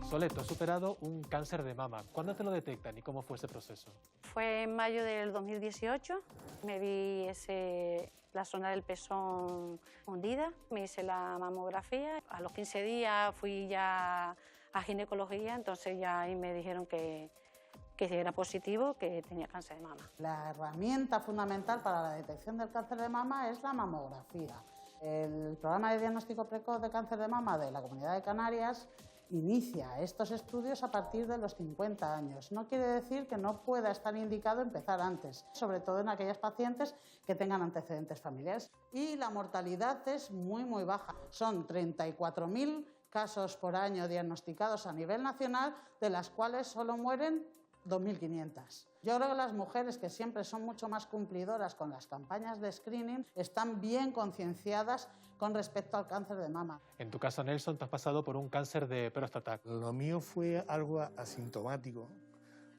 Soleto, has superado un cáncer de mama. ¿Cuándo te lo detectan y cómo fue ese proceso? Fue en mayo del 2018. Me vi la zona del pezón hundida. Me hice la mamografía. A los 15 días fui ya a ginecología, entonces ya ahí me dijeron que era positivo, que tenía cáncer de mama. La herramienta fundamental para la detección del cáncer de mama es la mamografía. El programa de diagnóstico precoz de cáncer de mama de la Comunidad de Canarias inicia estos estudios a partir de los 50 años. No quiere decir que no pueda estar indicado empezar antes, sobre todo en aquellas pacientes que tengan antecedentes familiares. Y la mortalidad es muy, muy baja. Son 34.000 casos por año diagnosticados a nivel nacional, de las cuales solo mueren 2.500. Yo creo que las mujeres, que siempre son mucho más cumplidoras con las campañas de screening, están bien concienciadas con respecto al cáncer de mama. En tu caso, Nelson, te has pasado por un cáncer de próstata. Lo mío fue algo asintomático,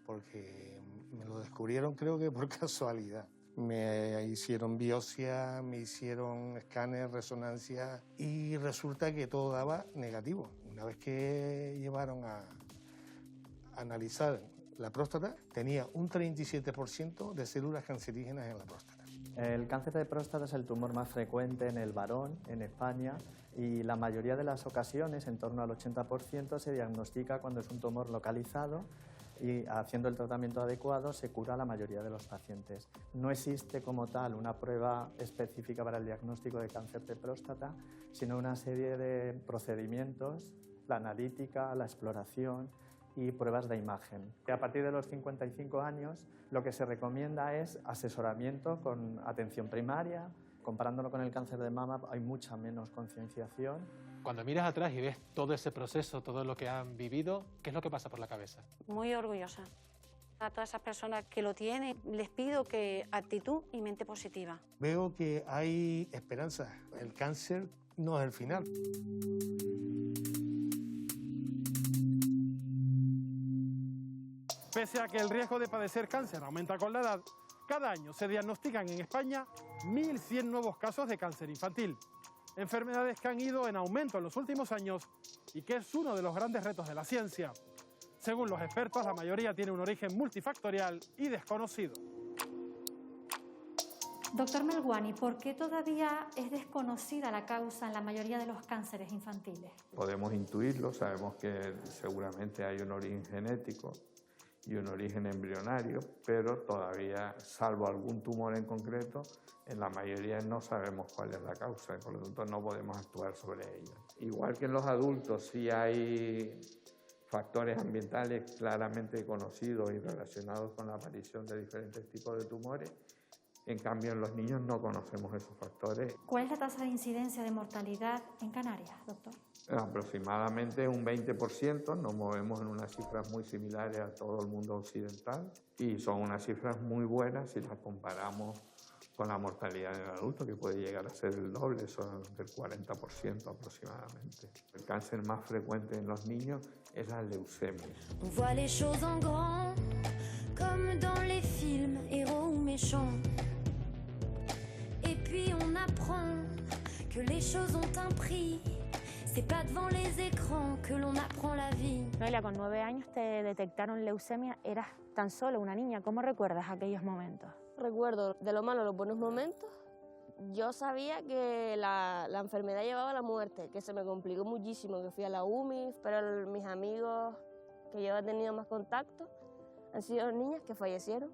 porque me lo descubrieron creo que por casualidad. Me hicieron biopsia, me hicieron escáner, resonancia y resulta que todo daba negativo. Una vez que llevaron a analizar la próstata, tenía un 37% de células cancerígenas en la próstata. El cáncer de próstata es el tumor más frecuente en el varón en España y la mayoría de las ocasiones, en torno al 80%, se diagnostica cuando es un tumor localizado y haciendo el tratamiento adecuado se cura a la mayoría de los pacientes. No existe como tal una prueba específica para el diagnóstico de cáncer de próstata, sino una serie de procedimientos, la analítica, la exploración y pruebas de imagen. A partir de los 55 años lo que se recomienda es asesoramiento con atención primaria. Comparándolo con el cáncer de mama hay mucha menos concienciación. Cuando miras atrás y ves todo ese proceso, todo lo que han vivido, ¿qué es lo que pasa por la cabeza? Muy orgullosa. A todas esas personas que lo tienen, les pido que actitud y mente positiva. Veo que hay esperanza. El cáncer no es el final. Pese a que el riesgo de padecer cáncer aumenta con la edad, cada año se diagnostican en España 1.100 nuevos casos de cáncer infantil. Enfermedades que han ido en aumento en los últimos años y que es uno de los grandes retos de la ciencia. Según los expertos, la mayoría tiene un origen multifactorial y desconocido. Doctor Melguani, ¿por qué todavía es desconocida la causa en la mayoría de los cánceres infantiles? Podemos intuirlo, sabemos que seguramente hay un origen genético y un origen embrionario, pero todavía, salvo algún tumor en concreto, en la mayoría no sabemos cuál es la causa, por lo tanto no podemos actuar sobre ella. Igual que en los adultos, sí hay factores ambientales claramente conocidos y relacionados con la aparición de diferentes tipos de tumores. En cambio, en los niños no conocemos esos factores. ¿Cuál es la tasa de incidencia de mortalidad en Canarias, doctor? Aproximadamente un 20%, nos movemos en unas cifras muy similares a todo el mundo occidental y son unas cifras muy buenas si las comparamos con la mortalidad en el adulto, que puede llegar a ser el doble, son del 40% aproximadamente. El cáncer más frecuente en los niños es la leucemia. On voit les choses en grand, comme dans les films, héros ou méchants. Et puis on apprend que les choses ont un prix. C'est pas devant les écrans que l'on apprend la vie. Noelia, con 9 años te detectaron leucemia, eras tan solo una niña. ¿Cómo recuerdas aquellos momentos? Recuerdo de lo malo los buenos momentos. Yo sabía que la enfermedad llevaba a la muerte, que se me complicó muchísimo, que fui a la UMI, pero mis amigos que yo he tenido más contacto han sido niñas que fallecieron.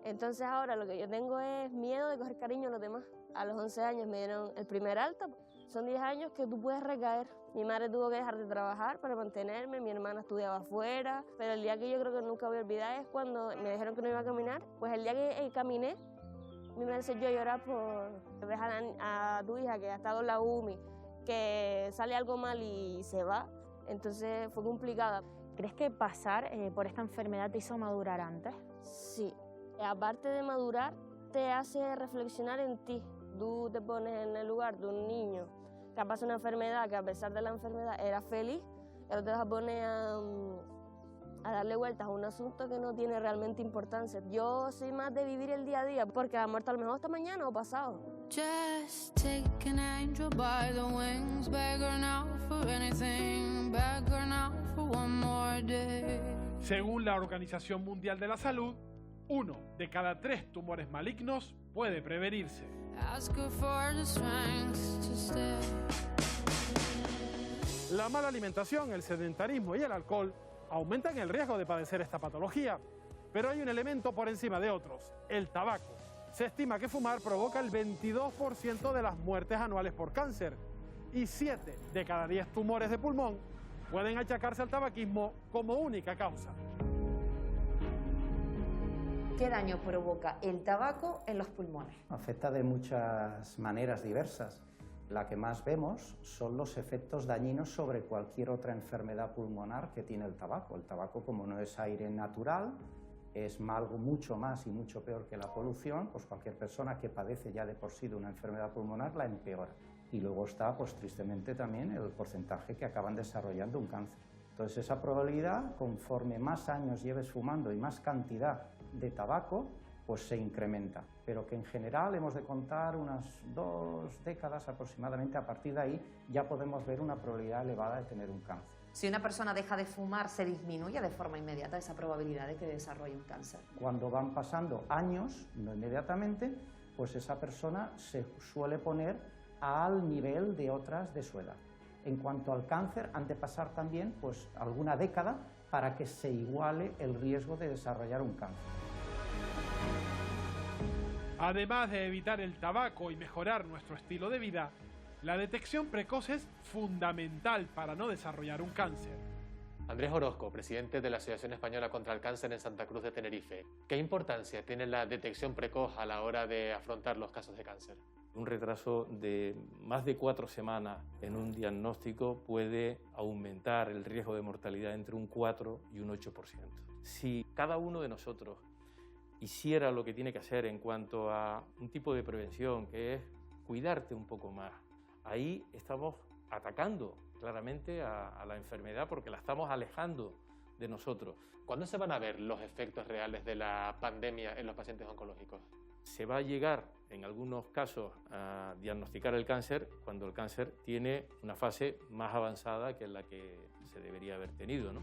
Entonces ahora lo que yo tengo es miedo de coger cariño a los demás. A los 11 años me dieron el primer alta. Son 10 años que tú puedes recaer. Mi madre tuvo que dejar de trabajar para mantenerme, mi hermana estudiaba afuera, pero el día que yo creo que nunca voy a olvidar es cuando me dijeron que no iba a caminar. Pues el día que caminé, mi madre se echó a llorar por dejar a tu hija que ha estado en la UMI, que sale algo mal y se va. Entonces fue complicada. ¿Crees que pasar por esta enfermedad te hizo madurar antes? Sí. Aparte de madurar, te hace reflexionar en ti. Tú te pones en el lugar de un niño que ha pasado una enfermedad, que a pesar de la enfermedad era feliz, y ahora te vas a poner a darle vueltas a un asunto que no tiene realmente importancia. Yo soy más de vivir el día a día, porque la muerte a lo mejor está mañana o pasado. Just take an angel by the wings, beg her now for anything, beg her now for one more day. Según la Organización Mundial de la Salud, 1 de cada 3 tumores malignos puede prevenirse. Ask her for the strength to stay. La mala alimentación, el sedentarismo y el alcohol aumentan el riesgo de padecer esta patología, pero hay un elemento por encima de otros, el tabaco. Se estima que fumar provoca el 22% de las muertes anuales por cáncer y 7 de cada 10 tumores de pulmón pueden achacarse al tabaquismo como única causa. ¿Qué daño provoca el tabaco en los pulmones? Afecta de muchas maneras diversas. La que más vemos son los efectos dañinos sobre cualquier otra enfermedad pulmonar que tiene el tabaco. El tabaco, como no es aire natural, es algo mucho más y mucho peor que la polución, pues cualquier persona que padece ya de por sí de una enfermedad pulmonar la empeora. Y luego está, pues tristemente también, el porcentaje que acaban desarrollando un cáncer. Entonces esa probabilidad, conforme más años lleves fumando y más cantidad de tabaco, pues se incrementa, pero que en general hemos de contar unas 2 décadas aproximadamente. A partir de ahí ya podemos ver una probabilidad elevada de tener un cáncer. Si una persona deja de fumar, ¿se disminuye de forma inmediata esa probabilidad de que desarrolle un cáncer? Cuando van pasando años, no inmediatamente, pues esa persona se suele poner al nivel de otras de su edad. En cuanto al cáncer, han de pasar también pues alguna década para que se iguale el riesgo de desarrollar un cáncer. Además de evitar el tabaco y mejorar nuestro estilo de vida, la detección precoz es fundamental para no desarrollar un cáncer. Andrés Orozco, presidente de la Asociación Española contra el Cáncer en Santa Cruz de Tenerife. ¿Qué importancia tiene la detección precoz a la hora de afrontar los casos de cáncer? Un retraso de más de 4 semanas en un diagnóstico puede aumentar el riesgo de mortalidad entre un 4 y un 8%. Si cada uno de nosotros hiciera lo que tiene que hacer en cuanto a un tipo de prevención, que es cuidarte un poco más, ahí estamos atacando claramente a la enfermedad porque la estamos alejando de nosotros. ¿Cuándo se van a ver los efectos reales de la pandemia en los pacientes oncológicos? Se va a llegar, en algunos casos, a diagnosticar el cáncer cuando el cáncer tiene una fase más avanzada que la que se debería haber tenido, ¿no?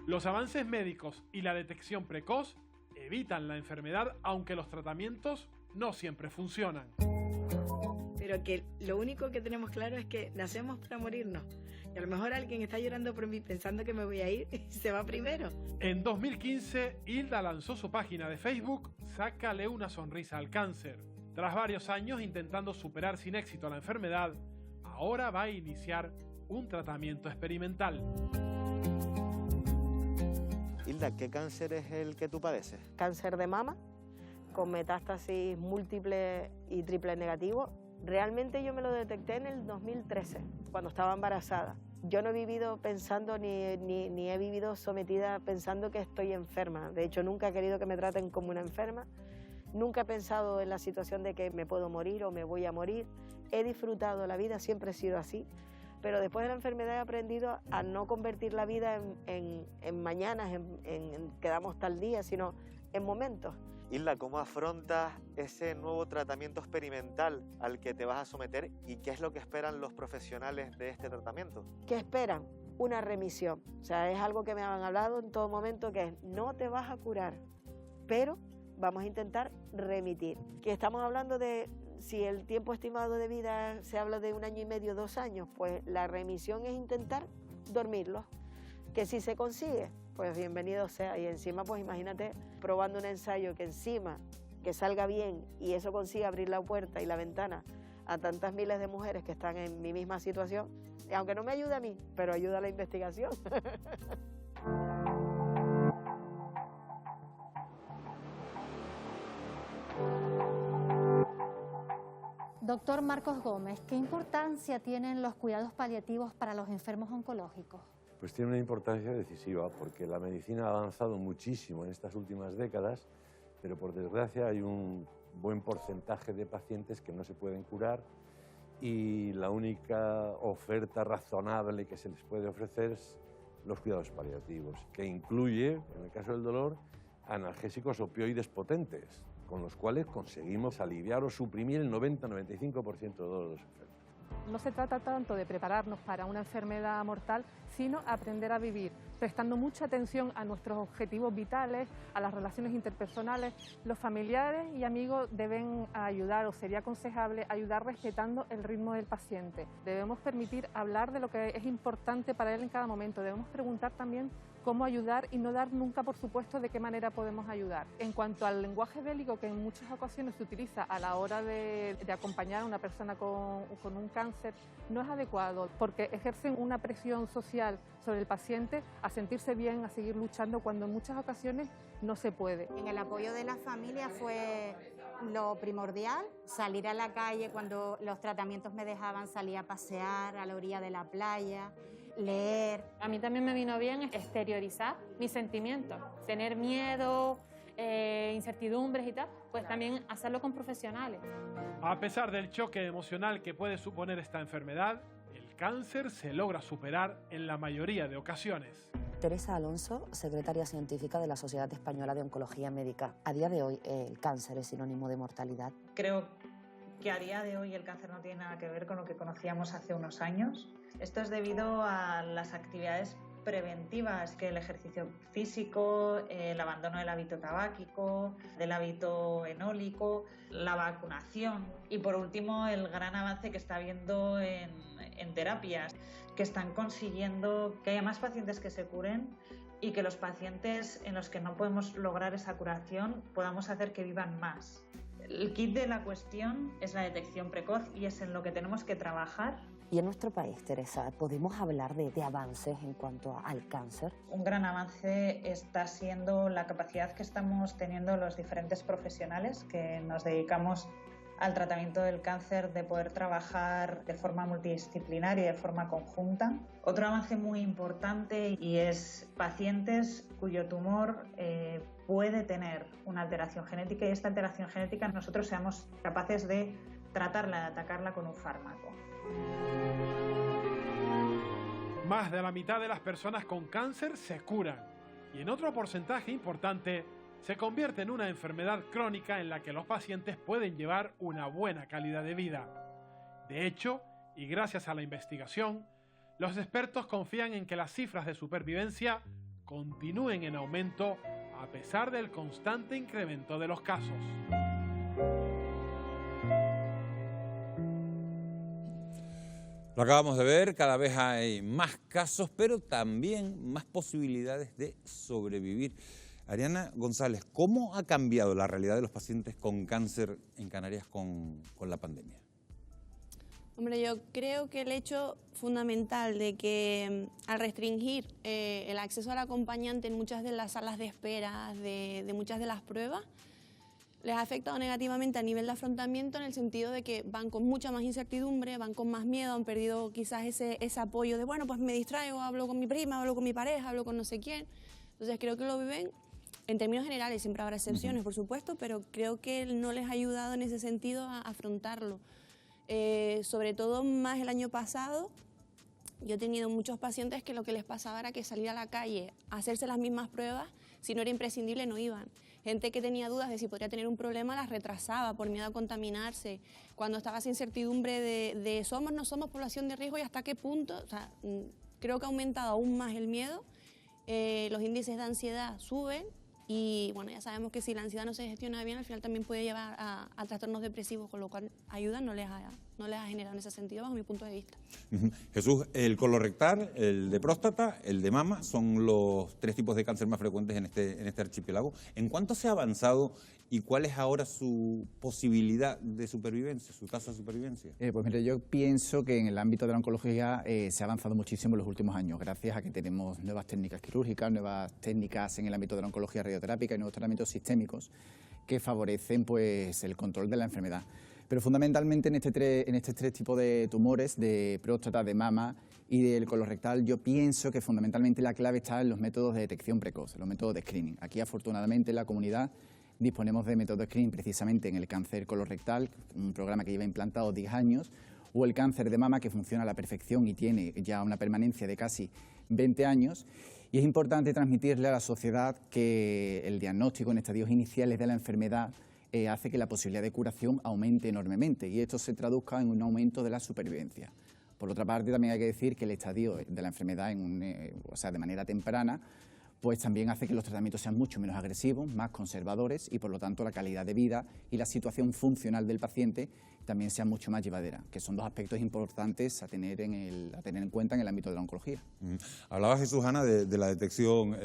Los avances médicos y la detección precoz evitan la enfermedad, aunque los tratamientos no siempre funcionan. Pero que lo único que tenemos claro es que nacemos para morirnos. Y a lo mejor alguien está llorando por mí pensando que me voy a ir y se va primero. En 2015, Hilda lanzó su página de Facebook Sácale una sonrisa al cáncer. Tras varios años intentando superar sin éxito la enfermedad, ahora va a iniciar un tratamiento experimental. Hilda, ¿qué cáncer es el que tú padeces? Cáncer de mama, con metástasis múltiple y triple negativo. Realmente yo me lo detecté en el 2013, cuando estaba embarazada. Yo no he vivido pensando ni he vivido sometida pensando que estoy enferma. De hecho, nunca he querido que me traten como una enferma. Nunca he pensado en la situación de que me puedo morir o me voy a morir. He disfrutado la vida, siempre he sido así. Pero después de la enfermedad he aprendido a no convertir la vida en mañanas, en quedamos tal día, sino en momentos. Hilda, ¿cómo afrontas ese nuevo tratamiento experimental al que te vas a someter y qué es lo que esperan los profesionales de este tratamiento? ¿Qué esperan? Una remisión. O sea, es algo que me han hablado en todo momento, que es no te vas a curar, pero vamos a intentar remitir. Que estamos hablando de, si el tiempo estimado de vida se habla de 1 año y medio, 2 años, pues la remisión es intentar dormirlos. Que si se consigue, pues bienvenido sea. Y encima, pues imagínate, probando un ensayo que encima, que salga bien y eso consiga abrir la puerta y la ventana a tantas miles de mujeres que están en mi misma situación, y aunque no me ayude a mí, pero ayuda a la investigación. Doctor Marcos Gómez, ¿qué importancia tienen los cuidados paliativos para los enfermos oncológicos? Pues tiene una importancia decisiva porque la medicina ha avanzado muchísimo en estas últimas décadas, pero por desgracia hay un buen porcentaje de pacientes que no se pueden curar y la única oferta razonable que se les puede ofrecer es los cuidados paliativos, que incluye, en el caso del dolor, analgésicos opioides potentes, con los cuales conseguimos aliviar o suprimir el 90-95% de dolor de los enfermos. No se trata tanto de prepararnos para una enfermedad mortal, sino aprender a vivir, prestando mucha atención a nuestros objetivos vitales, a las relaciones interpersonales. Los familiares y amigos deben ayudar, o sería aconsejable ayudar respetando el ritmo del paciente. Debemos permitir hablar de lo que es importante para él en cada momento. Debemos preguntar también cómo ayudar y no dar nunca por supuesto de qué manera podemos ayudar. En cuanto al lenguaje bélico que en muchas ocasiones se utiliza a la hora de acompañar a una persona con un cáncer, no es adecuado porque ejercen una presión social sobre el paciente a sentirse bien, a seguir luchando cuando en muchas ocasiones no se puede. En el apoyo de la familia fue lo primordial, salir a la calle cuando los tratamientos me dejaban, salir a pasear a la orilla de la playa, leer. A mí también me vino bien exteriorizar mis sentimientos, tener miedo, incertidumbres y tal, pues también hacerlo con profesionales. A pesar del choque emocional que puede suponer esta enfermedad, el cáncer se logra superar en la mayoría de ocasiones. Teresa Alonso, secretaria científica de la Sociedad Española de Oncología Médica. A día de hoy, ¿el cáncer es sinónimo de mortalidad? Creo que a día de hoy el cáncer no tiene nada que ver con lo que conocíamos hace unos años. Esto es debido a las actividades preventivas, que el ejercicio físico, el abandono del hábito tabáquico, del hábito enólico, la vacunación y por último el gran avance que está habiendo en terapias que están consiguiendo que haya más pacientes que se curen y que los pacientes en los que no podemos lograr esa curación podamos hacer que vivan más. El kit de la cuestión es la detección precoz y es en lo que tenemos que trabajar. Y en nuestro país, Teresa, ¿podemos hablar de avances en cuanto al cáncer? Un gran avance está siendo la capacidad que estamos teniendo los diferentes profesionales que nos dedicamos al tratamiento del cáncer de poder trabajar de forma multidisciplinaria y de forma conjunta. Otro avance muy importante y es pacientes cuyo tumor puede tener una alteración genética y esta alteración genética nosotros seamos capaces de tratarla, de atacarla con un fármaco. Más de la mitad de las personas con cáncer se curan y en otro porcentaje importante se convierte en una enfermedad crónica en la que los pacientes pueden llevar una buena calidad de vida. De hecho, y gracias a la investigación, los expertos confían en que las cifras de supervivencia continúen en aumento a pesar del constante incremento de los casos. Lo acabamos de ver, cada vez hay más casos, pero también más posibilidades de sobrevivir. Ariana González, ¿cómo ha cambiado la realidad de los pacientes con cáncer en Canarias con la pandemia? Hombre, yo creo que el hecho fundamental de que al restringir el acceso al acompañante en muchas de las salas de espera de muchas de las pruebas, les ha afectado negativamente a nivel de afrontamiento en el sentido de que van con mucha más incertidumbre, van con más miedo, han perdido quizás ese apoyo de, bueno, pues me distraigo, hablo con mi prima, hablo con mi pareja, hablo con no sé quién. Entonces creo que lo viven. En términos generales, siempre habrá excepciones, por supuesto, pero creo que no les ha ayudado en ese sentido a afrontarlo. Sobre todo más el año pasado, yo he tenido muchos pacientes que lo que les pasaba era que salir a la calle a hacerse las mismas pruebas, si no era imprescindible no iban. Gente que tenía dudas de si podría tener un problema las retrasaba por miedo a contaminarse. Cuando estaba esa incertidumbre de somos, no somos población de riesgo y hasta qué punto, o sea, creo que ha aumentado aún más el miedo. Los índices de ansiedad suben. Y bueno, ya sabemos que si la ansiedad no se gestiona bien, al final también puede llevar a trastornos depresivos, con lo cual ayuda no les ha generado en ese sentido, bajo mi punto de vista. Jesús, el colorectal, el de próstata, el de mama, son los 3 tipos de cáncer más frecuentes en este archipiélago. ¿En cuánto se ha avanzado y cuál es ahora su posibilidad de supervivencia, su tasa de supervivencia? Pues mire, yo pienso que en el ámbito de la oncología se ha avanzado muchísimo en los últimos años, gracias a que tenemos nuevas técnicas quirúrgicas, nuevas técnicas en el ámbito de la oncología radioterápica y nuevos tratamientos sistémicos que favorecen pues, el control de la enfermedad. Pero fundamentalmente en estos 3 tipos de tumores, de próstata, de mama y del colorectal, yo pienso que fundamentalmente la clave está en los métodos de detección precoz, los métodos de screening. Aquí afortunadamente en la comunidad disponemos de métodos de screening precisamente en el cáncer colorectal, un programa que lleva implantado 10 años, o el cáncer de mama que funciona a la perfección y tiene ya una permanencia de casi 20 años. Y es importante transmitirle a la sociedad que el diagnóstico en estadios iniciales de la enfermedad hace que la posibilidad de curación aumente enormemente y esto se traduzca en un aumento de la supervivencia. Por otra parte, también hay que decir que el estadio de la enfermedad de manera temprana pues también hace que los tratamientos sean mucho menos agresivos, más conservadores y por lo tanto la calidad de vida y la situación funcional del paciente también sea mucho más llevadera, que son 2 aspectos importantes a tener en cuenta en el ámbito de la oncología. Hablaba Jesús, Ana, de la detección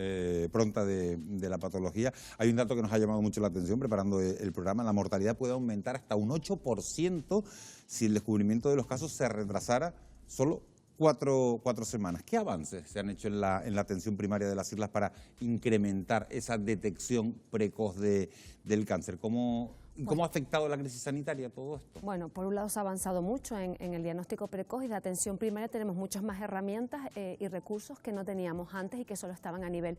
pronta de la patología. Hay un dato que nos ha llamado mucho la atención preparando el programa: la mortalidad puede aumentar hasta un 8% si el descubrimiento de los casos se retrasara solo 4 semanas. ¿Qué avances se han hecho en la atención primaria de las islas para incrementar esa detección precoz del cáncer? ¿Cómo ha afectado la crisis sanitaria todo esto? Bueno, por un lado se ha avanzado mucho en el diagnóstico precoz y la atención primaria. Tenemos muchas más herramientas y recursos que no teníamos antes y que solo estaban a nivel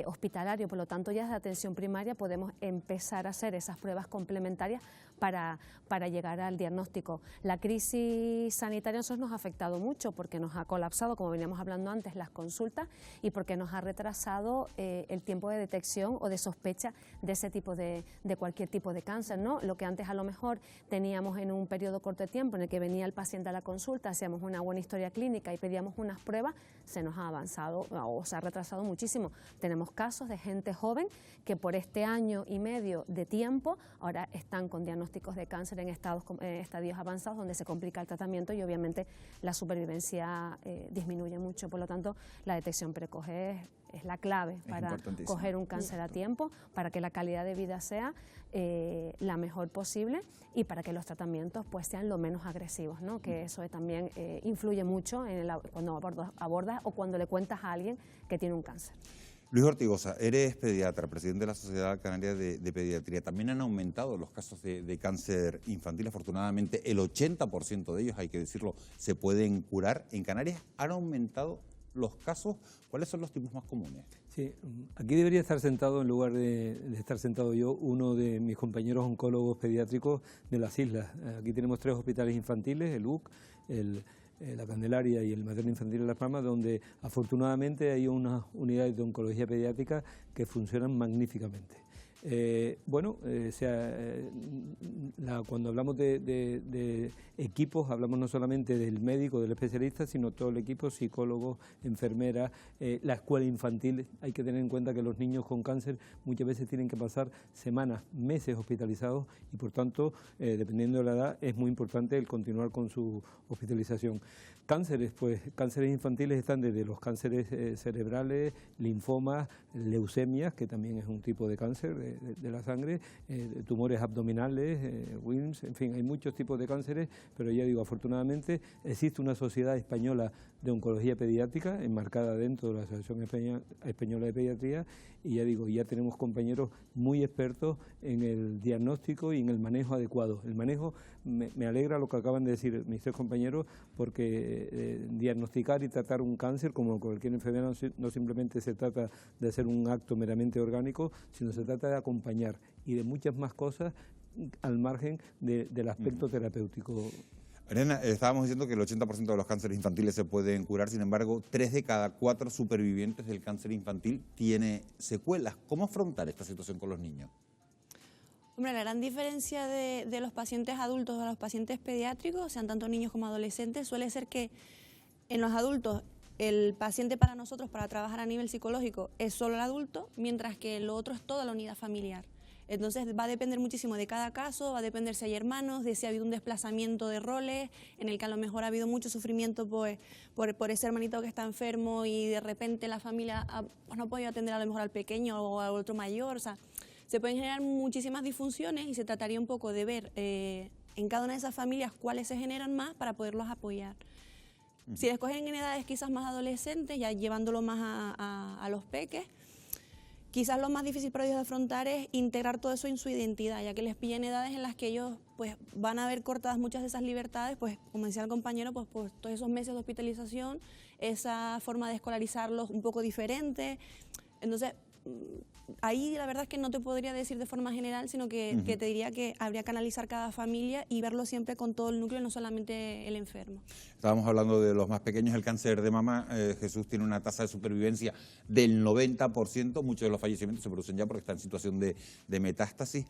hospitalario. Por lo tanto, ya desde atención primaria podemos empezar a hacer esas pruebas complementarias para llegar al diagnóstico. La crisis sanitaria a nosotros nos ha afectado mucho porque nos ha colapsado, como veníamos hablando antes, las consultas y porque nos ha retrasado el tiempo de detección o de sospecha de ese tipo de cualquier tipo de cáncer, ¿no? Lo que antes a lo mejor teníamos en un periodo corto de tiempo en el que venía el paciente a la consulta, hacíamos una buena historia clínica y pedíamos unas pruebas, se nos ha avanzado o se ha retrasado muchísimo. Tenemos casos de gente joven que por este año y medio de tiempo ahora están con diagnósticos de cáncer en estadios avanzados donde se complica el tratamiento y obviamente la supervivencia disminuye mucho. Por lo tanto, la detección precoz es la clave para coger un cáncer a tiempo, para que la calidad de vida sea la mejor posible y para que los tratamientos pues sean lo menos agresivos, ¿no? Que eso también influye mucho en cuando abordas o cuando le cuentas a alguien que tiene un cáncer. Luis Ortigosa, eres pediatra, presidente de la Sociedad Canaria de Pediatría. También han aumentado los casos de cáncer infantil. Afortunadamente, el 80% de ellos, hay que decirlo, se pueden curar. En Canarias han aumentado los casos. ¿Cuáles son los tipos más comunes? Sí, aquí debería estar sentado, en lugar de estar sentado yo, uno de mis compañeros oncólogos pediátricos de las islas. Aquí tenemos 3 hospitales infantiles, el UC, la Candelaria y el Materno Infantil de Las Palmas, donde afortunadamente hay unas unidades de oncología pediátrica que funcionan magníficamente. Cuando hablamos de equipos, hablamos no solamente del médico, del especialista, sino todo el equipo, psicólogos, enfermeras, la escuela infantil. Hay que tener en cuenta que los niños con cáncer muchas veces tienen que pasar semanas, meses hospitalizados y por tanto, dependiendo de la edad, es muy importante el continuar con su hospitalización. Cánceres, pues cánceres infantiles están desde los cánceres cerebrales, linfomas, leucemias, que también es un tipo de cáncer de la sangre, tumores abdominales, Wilms, en fin, hay muchos tipos de cánceres, pero ya digo, afortunadamente existe una sociedad española de oncología pediátrica enmarcada dentro de la Asociación Española de Pediatría y ya digo, ya tenemos compañeros muy expertos en el diagnóstico y en el manejo adecuado. El manejo, me alegra lo que acaban de decir mis 3 compañeros, porque diagnosticar y tratar un cáncer, como cualquier enfermedad, no simplemente se trata de hacer un acto meramente orgánico, sino se trata de acompañar y de muchas más cosas al margen del aspecto terapéutico. Elena, estábamos diciendo que el 80% de los cánceres infantiles se pueden curar, sin embargo, 3 de cada 4 supervivientes del cáncer infantil tiene secuelas. ¿Cómo afrontar esta situación con los niños? Hombre, la gran diferencia de los pacientes adultos a los pacientes pediátricos, sean tanto niños como adolescentes, suele ser que en los adultos el paciente para nosotros, para trabajar a nivel psicológico, es solo el adulto, mientras que lo otro es toda la unidad familiar. Entonces va a depender muchísimo de cada caso, va a depender si hay hermanos, de si ha habido un desplazamiento de roles, en el que a lo mejor ha habido mucho sufrimiento por ese hermanito que está enfermo y de repente la familia no ha podido atender a lo mejor al pequeño o al otro mayor. O sea, se pueden generar muchísimas disfunciones y se trataría un poco de ver en cada una de esas familias cuáles se generan más para poderlos apoyar. Si les cogen en edades quizás más adolescentes, ya llevándolo más a los peques, quizás lo más difícil para ellos de afrontar es integrar todo eso en su identidad, ya que les pillan edades en las que ellos pues, van a ver cortadas muchas de esas libertades, pues como decía el compañero, pues por todos esos meses de hospitalización, esa forma de escolarizarlos un poco diferente. Entonces, ahí la verdad es que no te podría decir de forma general, sino que te diría que habría que analizar cada familia y verlo siempre con todo el núcleo, no solamente el enfermo. Estábamos hablando de los más pequeños, el cáncer de mama. Jesús tiene una tasa de supervivencia del 90%, muchos de los fallecimientos se producen ya porque está en situación de metástasis.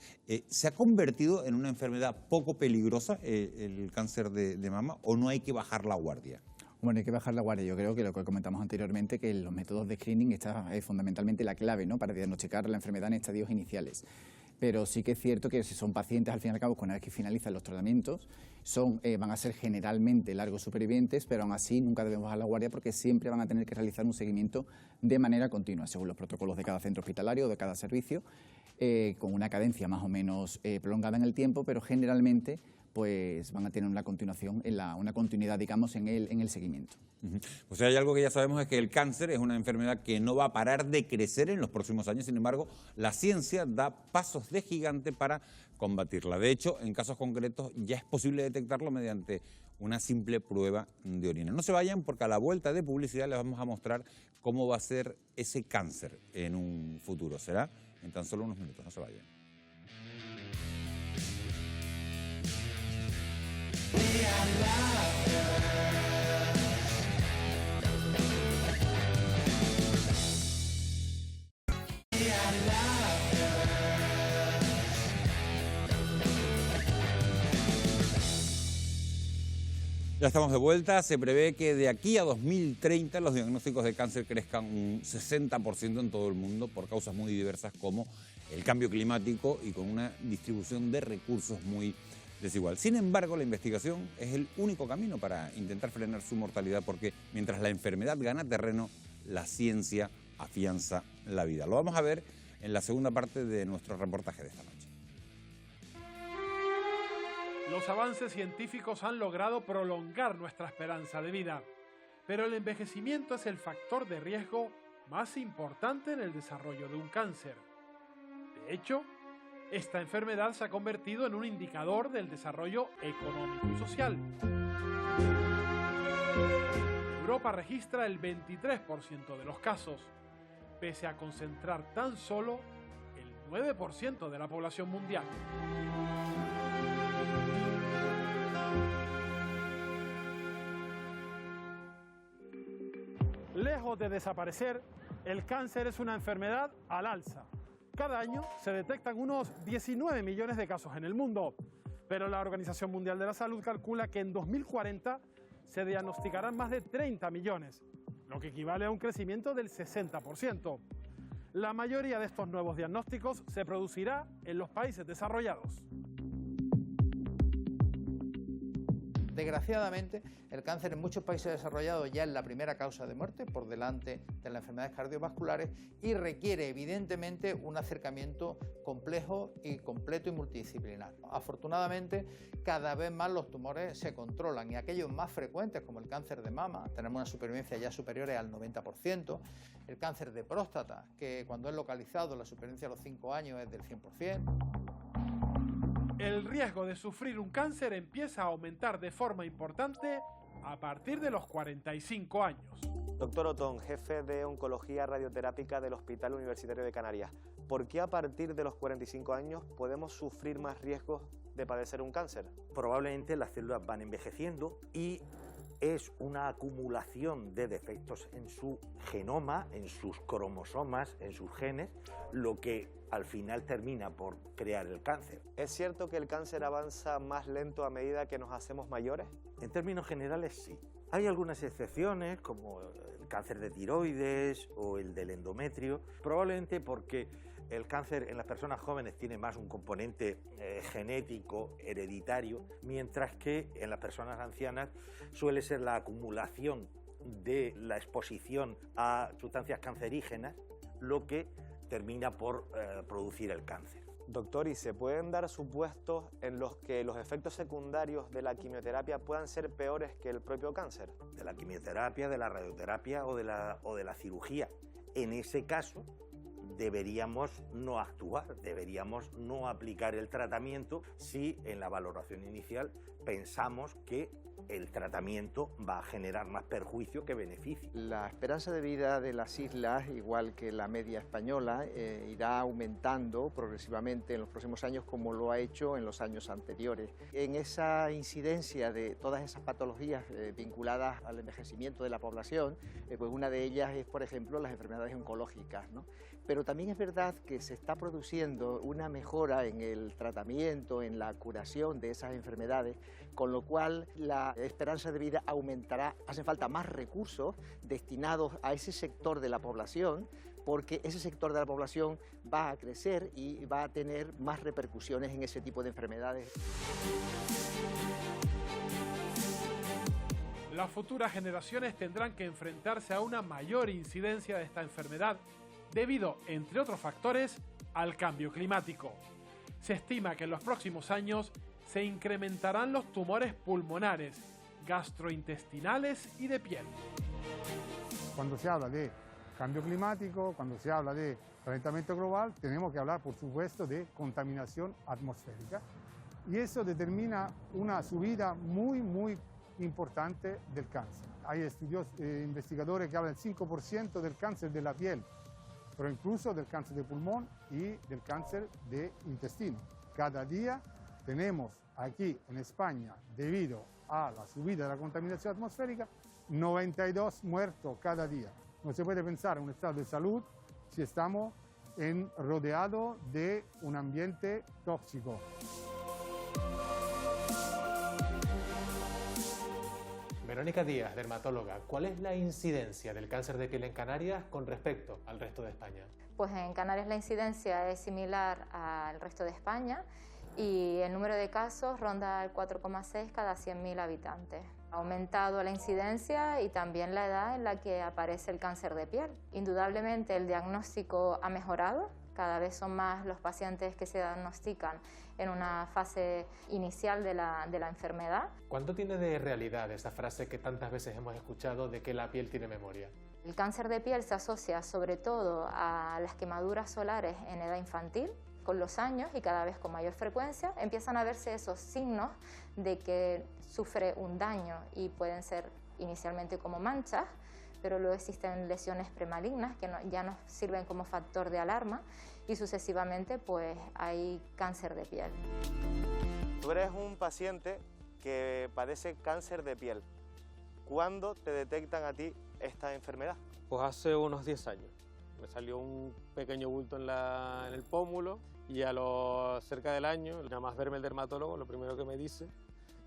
¿Se ha convertido en una enfermedad poco peligrosa el cáncer de mama o no hay que bajar la guardia? Bueno, hay que bajar la guardia. Yo creo que lo que comentamos anteriormente, que los métodos de screening está fundamentalmente la clave, ¿no?, para diagnosticar la enfermedad en estadios iniciales. Pero sí que es cierto que si son pacientes, al fin y al cabo, una vez que finalizan los tratamientos, van a ser generalmente largos supervivientes, pero aún así nunca debemos bajar la guardia porque siempre van a tener que realizar un seguimiento de manera continua, según los protocolos de cada centro hospitalario o de cada servicio, con una cadencia más o menos prolongada en el tiempo, pero generalmente pues van a tener una continuación, una continuidad, digamos, en el seguimiento. O sea, hay algo que ya sabemos, es que el cáncer es una enfermedad que no va a parar de crecer en los próximos años. Sin embargo, la ciencia da pasos de gigante para combatirla. De hecho, en casos concretos ya es posible detectarlo mediante una simple prueba de orina. No se vayan, porque a la vuelta de publicidad les vamos a mostrar cómo va a ser ese cáncer en un futuro. Será en tan solo unos minutos. No se vayan. Ya estamos de vuelta. Se prevé que de aquí a 2030 los diagnósticos de cáncer crezcan un 60% en todo el mundo por causas muy diversas como el cambio climático y con una distribución de recursos muy desigual. Sin embargo, la investigación es el único camino para intentar frenar su mortalidad, porque mientras la enfermedad gana terreno, la ciencia afianza la vida. Lo vamos a ver en la segunda parte de nuestro reportaje de esta noche. Los avances científicos han logrado prolongar nuestra esperanza de vida, pero el envejecimiento es el factor de riesgo más importante en el desarrollo de un cáncer. De hecho, esta enfermedad se ha convertido en un indicador del desarrollo económico y social. Europa registra el 23% de los casos, pese a concentrar tan solo el 9% de la población mundial. Lejos de desaparecer, el cáncer es una enfermedad al alza. Cada año se detectan unos 19 millones de casos en el mundo, pero la Organización Mundial de la Salud calcula que en 2040 se diagnosticarán más de 30 millones, lo que equivale a un crecimiento del 60%. La mayoría de estos nuevos diagnósticos se producirá en los países desarrollados. Desgraciadamente, el cáncer en muchos países desarrollados ya es la primera causa de muerte por delante de las enfermedades cardiovasculares y requiere evidentemente un acercamiento complejo y completo y multidisciplinar. Afortunadamente, cada vez más los tumores se controlan y aquellos más frecuentes como el cáncer de mama, tenemos una supervivencia ya superior al 90%, el cáncer de próstata, que cuando es localizado la supervivencia a los 5 años es del 100%. El riesgo de sufrir un cáncer empieza a aumentar de forma importante a partir de los 45 años. Doctor Otón, jefe de Oncología Radioterápica del Hospital Universitario de Canarias, ¿por qué a partir de los 45 años podemos sufrir más riesgos de padecer un cáncer? Probablemente las células van envejeciendo y es una acumulación de defectos en su genoma, en sus cromosomas, en sus genes, lo que al final termina por crear el cáncer. ¿Es cierto que el cáncer avanza más lento a medida que nos hacemos mayores? En términos generales, sí. Hay algunas excepciones, como el cáncer de tiroides o el del endometrio, probablemente porque el cáncer en las personas jóvenes tiene más un componente genético, hereditario, mientras que en las personas ancianas suele ser la acumulación de la exposición a sustancias cancerígenas lo que termina por producir el cáncer. Doctor, ¿y se pueden dar supuestos en los que los efectos secundarios de la quimioterapia puedan ser peores que el propio cáncer? De la quimioterapia, de la radioterapia o de la cirugía. En ese caso, deberíamos no actuar, deberíamos no aplicar el tratamiento si en la valoración inicial pensamos que el tratamiento va a generar más perjuicio que beneficio. La esperanza de vida de las islas, igual que la media española, irá aumentando progresivamente en los próximos años como lo ha hecho en los años anteriores. En esa incidencia de todas esas patologías vinculadas al envejecimiento de la población, pues una de ellas es, por ejemplo, las enfermedades oncológicas, ¿no? Pero también es verdad que se está produciendo una mejora en el tratamiento, en la curación de esas enfermedades, con lo cual la esperanza de vida aumentará. Hacen falta más recursos destinados a ese sector de la población, porque ese sector de la población va a crecer y va a tener más repercusiones en ese tipo de enfermedades. Las futuras generaciones tendrán que enfrentarse a una mayor incidencia de esta enfermedad debido, entre otros factores, al cambio climático. Se estima que en los próximos años se incrementarán los tumores pulmonares, gastrointestinales y de piel. Cuando se habla de cambio climático, cuando se habla de calentamiento global, tenemos que hablar, por supuesto, de contaminación atmosférica. Y eso determina una subida muy importante del cáncer. Hay estudios, investigadores que hablan del 5% del cáncer de la piel, pero incluso del cáncer de pulmón y del cáncer de intestino. Cada día tenemos aquí en España, debido a la subida de la contaminación atmosférica, 92 muertos cada día. No se puede pensar en un estado de salud si estamos rodeados de un ambiente tóxico. Verónica Díaz, dermatóloga, ¿cuál es la incidencia del cáncer de piel en Canarias con respecto al resto de España? Pues en Canarias la incidencia es similar al resto de España y el número de casos ronda el 4,6 cada 100.000 habitantes. Ha aumentado la incidencia y también la edad en la que aparece el cáncer de piel. Indudablemente el diagnóstico ha mejorado, cada vez son más los pacientes que se diagnostican en una fase inicial de la enfermedad. ¿Cuánto tiene de realidad esta frase que tantas veces hemos escuchado de que la piel tiene memoria? El cáncer de piel se asocia sobre todo a las quemaduras solares en edad infantil. Con los años y cada vez con mayor frecuencia empiezan a verse esos signos de que sufre un daño y pueden ser inicialmente como manchas, pero luego existen lesiones premalignas que ya nos sirven como factor de alarma y sucesivamente pues hay cáncer de piel. Tú eres un paciente que padece cáncer de piel. ¿Cuándo te detectan a ti esta enfermedad? Pues hace unos 10 años. Me salió un pequeño bulto en el pómulo y cerca del año, nada más verme el dermatólogo, lo primero que me dice,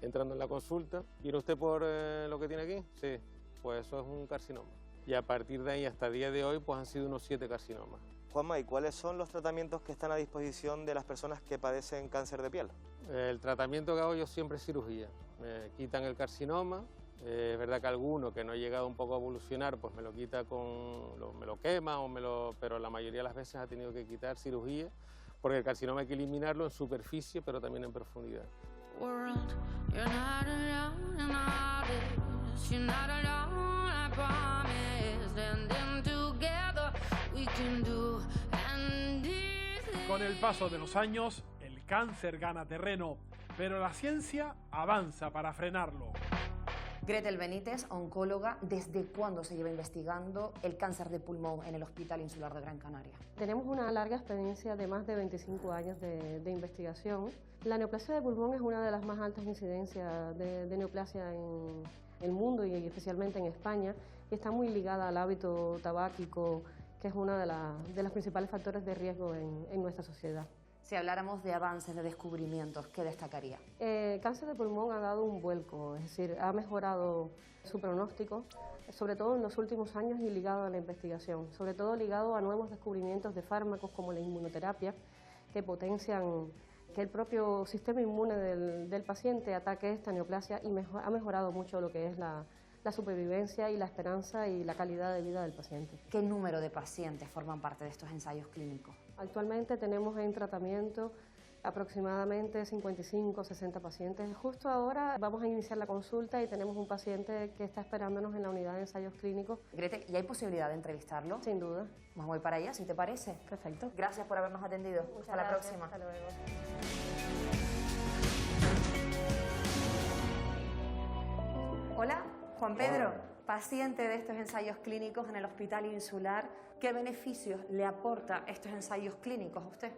entrando en la consulta, ¿viene usted por lo que tiene aquí? Sí, pues eso es un carcinoma. Y a partir de ahí hasta el día de hoy pues han sido unos 7 carcinomas. Juanma, ¿y cuáles son los tratamientos que están a disposición de las personas que padecen cáncer de piel? El tratamiento que hago yo siempre es cirugía. Me quitan el carcinoma. Es verdad que alguno que no ha llegado un poco a evolucionar, pues me lo quita me lo quema, pero la mayoría de las veces ha tenido que quitar cirugía, porque el carcinoma hay que eliminarlo en superficie, pero también en profundidad. Con el paso de los años, el cáncer gana terreno, pero la ciencia avanza para frenarlo. Gretel Benítez, oncóloga, ¿desde cuándo se lleva investigando el cáncer de pulmón en el Hospital Insular de Gran Canaria? Tenemos una larga experiencia de más de 25 años de investigación. La neoplasia de pulmón es una de las más altas incidencias de neoplasia en el mundo y especialmente en España, y está muy ligada al hábito tabáquico, que es uno de los principales factores de riesgo en nuestra sociedad. Si habláramos de avances, de descubrimientos, ¿qué destacaría? El cáncer de pulmón ha dado un vuelco, es decir, ha mejorado su pronóstico, sobre todo en los últimos años y ligado a la investigación, sobre todo ligado a nuevos descubrimientos de fármacos como la inmunoterapia, que potencian que el propio sistema inmune del paciente ataque esta neoplasia y ha mejorado mucho lo que es la supervivencia y la esperanza y la calidad de vida del paciente. ¿Qué número de pacientes forman parte de estos ensayos clínicos? Actualmente tenemos en tratamiento aproximadamente 55 o 60 pacientes. Justo ahora vamos a iniciar la consulta y tenemos un paciente que está esperándonos en la unidad de ensayos clínicos. Gretel, ¿y hay posibilidad de entrevistarlo? Sin duda. Pues voy para allá, si te parece. Perfecto. Gracias por habernos atendido. Hasta la próxima. Hasta luego. Hola, Juan Pedro, paciente de estos ensayos clínicos en el Hospital Insular. ¿Qué beneficios le aporta estos ensayos clínicos a usted?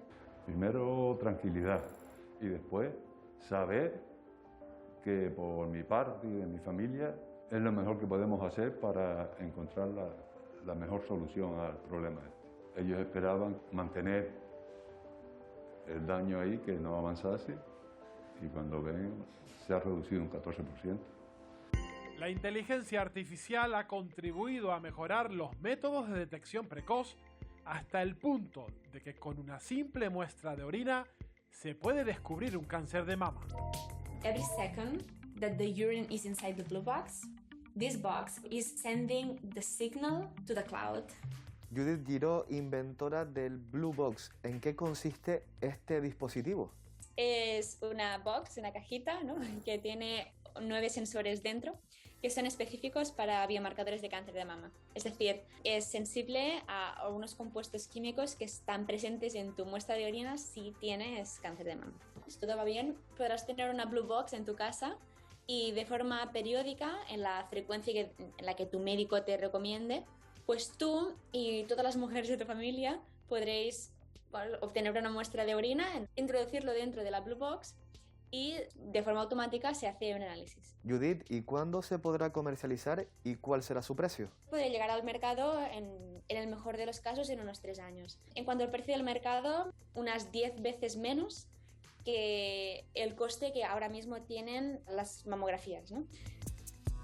Primero, tranquilidad y después saber que por mi parte y de mi familia es lo mejor que podemos hacer para encontrar la mejor solución al problema este. Ellos esperaban mantener el daño ahí, que no avanzase, y cuando ven se ha reducido un 14%. La inteligencia artificial ha contribuido a mejorar los métodos de detección precoz hasta el punto de que con una simple muestra de orina se puede descubrir un cáncer de mama. Every second that the urine is inside the blue box, this box is sending the signal to the cloud. Judith Giró, inventora del Blue Box. ¿En qué consiste este dispositivo? Es una box, una cajita, ¿no?, que tiene 9 sensores dentro que son específicos para biomarcadores de cáncer de mama. Es decir, es sensible a unos compuestos químicos que están presentes en tu muestra de orina si tienes cáncer de mama. Si todo va bien, podrás tener una Blue Box en tu casa y de forma periódica, en la frecuencia en la que tu médico te recomiende, pues tú y todas las mujeres de tu familia podréis obtener una muestra de orina, introducirlo dentro de la Blue Box y de forma automática se hace un análisis. Judith, ¿y cuándo se podrá comercializar y cuál será su precio? Podría llegar al mercado en el mejor de los casos en unos 3 años. En cuanto al precio del mercado, unas 10 veces menos que el coste que ahora mismo tienen las mamografías, ¿no?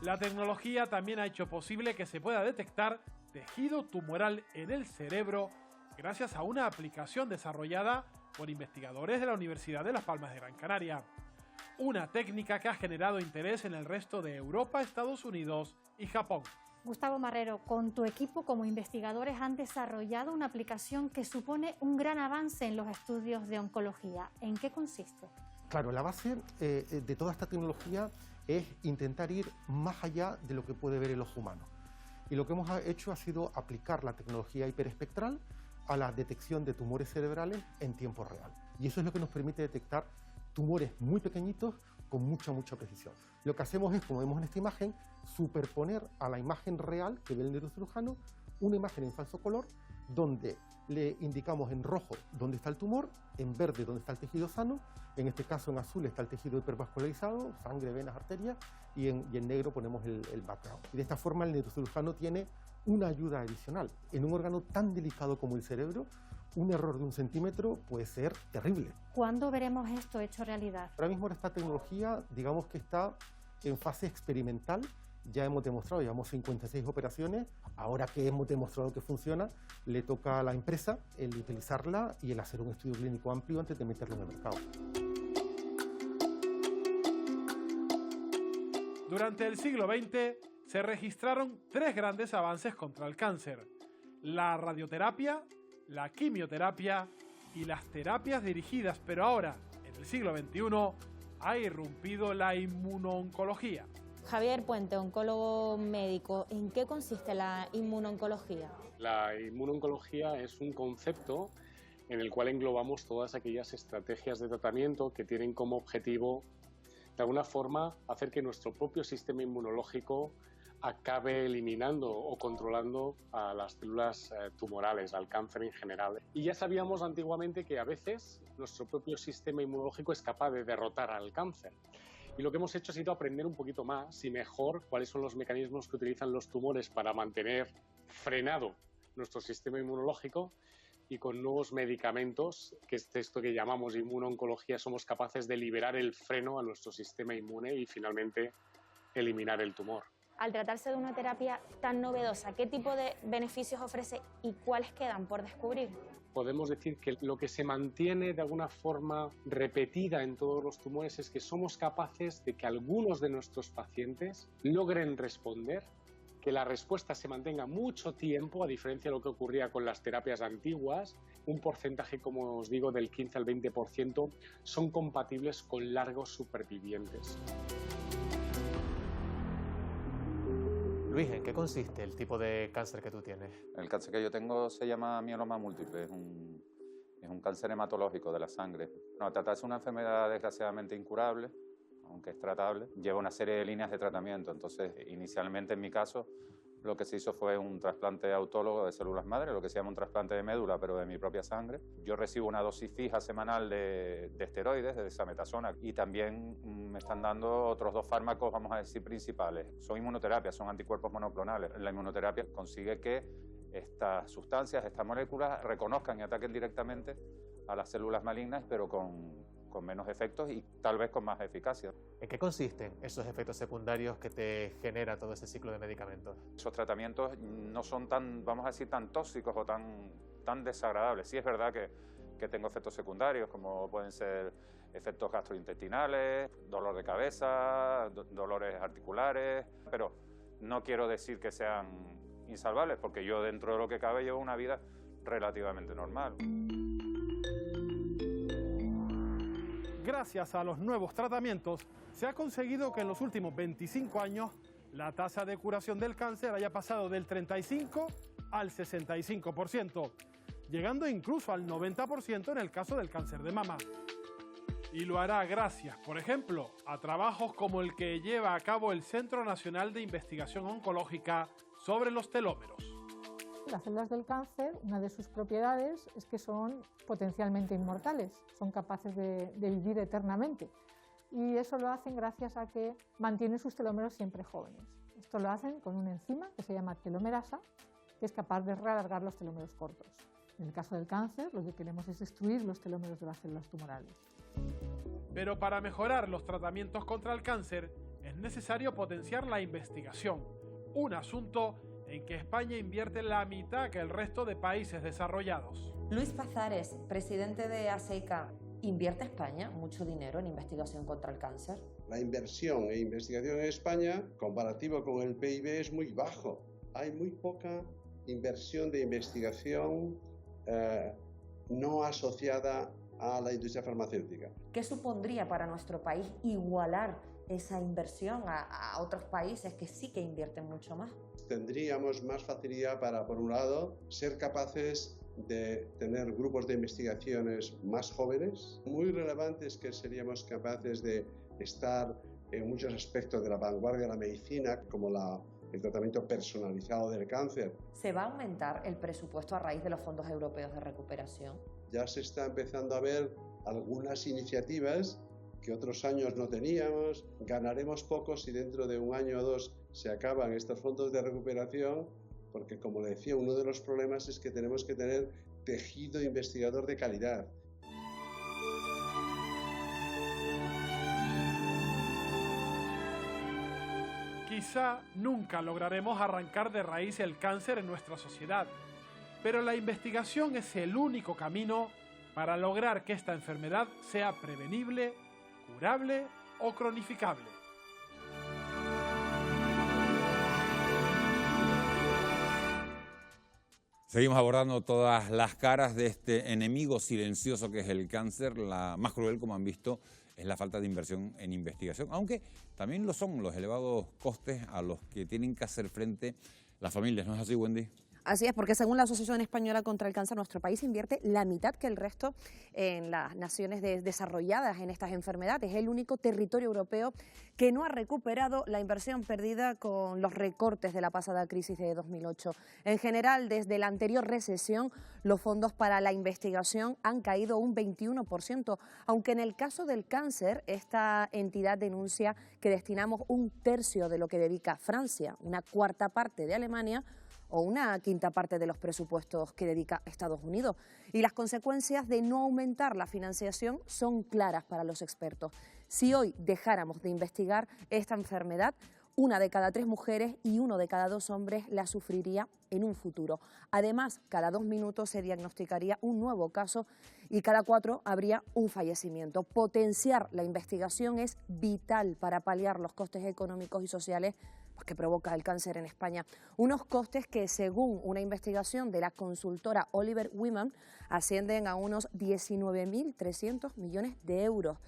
La tecnología también ha hecho posible que se pueda detectar tejido tumoral en el cerebro gracias a una aplicación desarrollada por investigadores de la Universidad de Las Palmas de Gran Canaria. Una técnica que ha generado interés en el resto de Europa, Estados Unidos y Japón. Gustavo Marrero, con tu equipo como investigadores han desarrollado una aplicación que supone un gran avance en los estudios de oncología. ¿En qué consiste? Claro, la base de toda esta tecnología es intentar ir más allá de lo que puede ver el ojo humano. Y lo que hemos hecho ha sido aplicar la tecnología hiperespectral a la detección de tumores cerebrales en tiempo real. Y eso es lo que nos permite detectar tumores muy pequeñitos con mucha precisión. Lo que hacemos es, como vemos en esta imagen, superponer a la imagen real que ve el neurocirujano una imagen en falso color donde le indicamos en rojo dónde está el tumor, en verde dónde está el tejido sano, en este caso en azul está el tejido hipervascularizado, sangre, venas, arterias, y en negro ponemos el background. Y de esta forma el neurocirujano tiene una ayuda adicional. En un órgano tan delicado como el cerebro, un error de 1 centímetro puede ser terrible. ¿Cuándo veremos esto hecho realidad? Ahora mismo esta tecnología, digamos que está en fase experimental. Ya hemos demostrado, llevamos 56 operaciones. Ahora que hemos demostrado que funciona, le toca a la empresa el utilizarla y el hacer un estudio clínico amplio antes de meterlo en el mercado. Durante el siglo XX se registraron 3 grandes avances contra el cáncer: la radioterapia, la quimioterapia y las terapias dirigidas, pero ahora, en el siglo XXI, ha irrumpido la inmunooncología. Javier Puente, oncólogo médico, ¿en qué consiste la inmunooncología? La inmunooncología es un concepto en el cual englobamos todas aquellas estrategias de tratamiento que tienen como objetivo, de alguna forma, hacer que nuestro propio sistema inmunológico acabe eliminando o controlando a las células tumorales, al cáncer en general. Y ya sabíamos antiguamente que a veces nuestro propio sistema inmunológico es capaz de derrotar al cáncer. Y lo que hemos hecho ha sido aprender un poquito más y mejor cuáles son los mecanismos que utilizan los tumores para mantener frenado nuestro sistema inmunológico, y con nuevos medicamentos, que es esto que llamamos inmunooncología, somos capaces de liberar el freno a nuestro sistema inmune y finalmente eliminar el tumor. Al tratarse de una terapia tan novedosa, ¿qué tipo de beneficios ofrece y cuáles quedan por descubrir? Podemos decir que lo que se mantiene de alguna forma repetida en todos los tumores es que somos capaces de que algunos de nuestros pacientes logren responder, que la respuesta se mantenga mucho tiempo, a diferencia de lo que ocurría con las terapias antiguas. Un porcentaje, como os digo, del 15 al 20% son compatibles con largos supervivientes. Luis, ¿en qué consiste el tipo de cáncer que tú tienes? El cáncer que yo tengo se llama mieloma múltiple, es un cáncer hematológico de la sangre. No, tratarse de una enfermedad desgraciadamente incurable, aunque es tratable, lleva una serie de líneas de tratamiento. Entonces, inicialmente en mi caso, lo que se hizo fue un trasplante autólogo de células madre, lo que se llama un trasplante de médula, pero de mi propia sangre. Yo recibo una dosis fija semanal de esteroides, de desametasona, y también me están dando otros 2 fármacos, vamos a decir, principales. Son inmunoterapias, son anticuerpos monoclonales. La inmunoterapia consigue que estas sustancias, estas moléculas, reconozcan y ataquen directamente a las células malignas, pero con menos efectos y tal vez con más eficacia. ¿En qué consisten esos efectos secundarios que te genera todo ese ciclo de medicamentos? Esos tratamientos no son tan, vamos a decir, tan tóxicos o tan desagradables. Sí es verdad que tengo efectos secundarios, como pueden ser efectos gastrointestinales, dolor de cabeza, dolores articulares, pero no quiero decir que sean insalvables, porque yo, dentro de lo que cabe, llevo una vida relativamente normal. Gracias a los nuevos tratamientos, se ha conseguido que en los últimos 25 años la tasa de curación del cáncer haya pasado del 35 al 65%, llegando incluso al 90% en el caso del cáncer de mama. Y lo hará gracias, por ejemplo, a trabajos como el que lleva a cabo el Centro Nacional de Investigación Oncológica sobre los telómeros. Las células del cáncer, una de sus propiedades es que son potencialmente inmortales, son capaces de vivir eternamente. Y eso lo hacen gracias a que mantienen sus telómeros siempre jóvenes. Esto lo hacen con una enzima que se llama telomerasa, que es capaz de realargar los telómeros cortos. En el caso del cáncer, lo que queremos es destruir los telómeros de las células tumorales. Pero para mejorar los tratamientos contra el cáncer es necesario potenciar la investigación, un asunto en que España invierte la mitad que el resto de países desarrollados. Luis Pazares, presidente de ASEICA, ¿invierte España mucho dinero en investigación contra el cáncer? La inversión en investigación en España, comparativo con el PIB, es muy bajo. Hay muy poca inversión de investigación no asociada a la industria farmacéutica. ¿Qué supondría para nuestro país igualar esa inversión a otros países que sí que invierten mucho más? Tendríamos más facilidad para, por un lado, ser capaces de tener grupos de investigaciones más jóvenes, muy relevantes, que seríamos capaces de estar en muchos aspectos de la vanguardia de la medicina, como el tratamiento personalizado del cáncer. ¿Se va a aumentar el presupuesto a raíz de los fondos europeos de recuperación? Ya se está empezando a ver algunas iniciativas que otros años no teníamos. Ganaremos poco si dentro de un año o dos se acaban estos fondos de recuperación, porque, como le decía, uno de los problemas es que tenemos que tener tejido investigador de calidad. Quizá nunca lograremos arrancar de raíz el cáncer en nuestra sociedad, pero la investigación es el único camino para lograr que esta enfermedad sea prevenible, curable o cronificable. Seguimos abordando todas las caras de este enemigo silencioso que es el cáncer. La más cruel, como han visto, es la falta de inversión en investigación, aunque también lo son los elevados costes a los que tienen que hacer frente las familias. ¿No es así, Wendy? Así es, porque según la Asociación Española contra el Cáncer, nuestro país invierte la mitad que el resto en las naciones desarrolladas en estas enfermedades. Es el único territorio europeo que no ha recuperado la inversión perdida con los recortes de la pasada crisis de 2008. En general, desde la anterior recesión, los fondos para la investigación han caído un 21%, aunque en el caso del cáncer, esta entidad denuncia que destinamos un tercio de lo que dedica Francia, una cuarta parte de Alemania, o una quinta parte de los presupuestos que dedica Estados Unidos. Y las consecuencias de no aumentar la financiación son claras para los expertos. Si hoy dejáramos de investigar esta enfermedad, 1 de cada 3 mujeres y 1 de cada 2 hombres la sufriría en un futuro. Además, cada 2 minutos se diagnosticaría un nuevo caso y cada 4 habría un fallecimiento. Potenciar la investigación es vital para paliar los costes económicos y sociales que provoca el cáncer en España. Unos costes que, según una investigación de la consultora Oliver Wyman, ascienden a unos 19.300 millones de euros,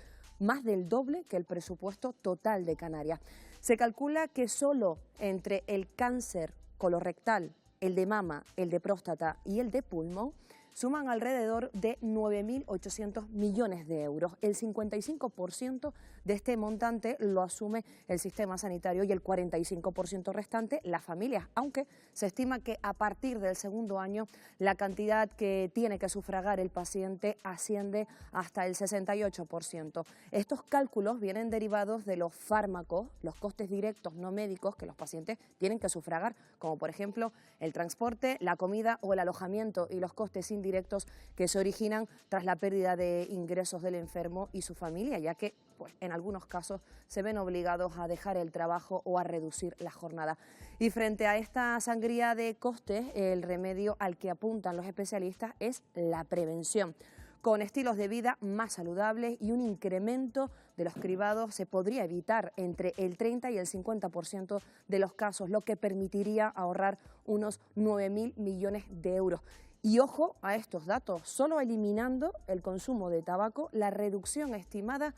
más del doble que el presupuesto total de Canarias. Se calcula que solo entre el cáncer colorectal, el de mama, el de próstata y el de pulmón suman alrededor de 9.800 millones de euros. El 55% de este montante lo asume el sistema sanitario y el 45% restante las familias, aunque se estima que a partir del segundo año la cantidad que tiene que sufragar el paciente asciende hasta el 68%. Estos cálculos vienen derivados de los fármacos, los costes directos no médicos que los pacientes tienen que sufragar, como por ejemplo el transporte, la comida o el alojamiento, y los costes indirectos que se originan tras la pérdida de ingresos del enfermo y su familia, ya que en algunos casos se ven obligados a dejar el trabajo o a reducir la jornada. Y frente a esta sangría de costes, el remedio al que apuntan los especialistas es la prevención. Con estilos de vida más saludables y un incremento de los cribados se podría evitar entre el 30 y el 50% de los casos, lo que permitiría ahorrar unos 9.000 millones de euros. Y ojo a estos datos, solo eliminando el consumo de tabaco, la reducción estimada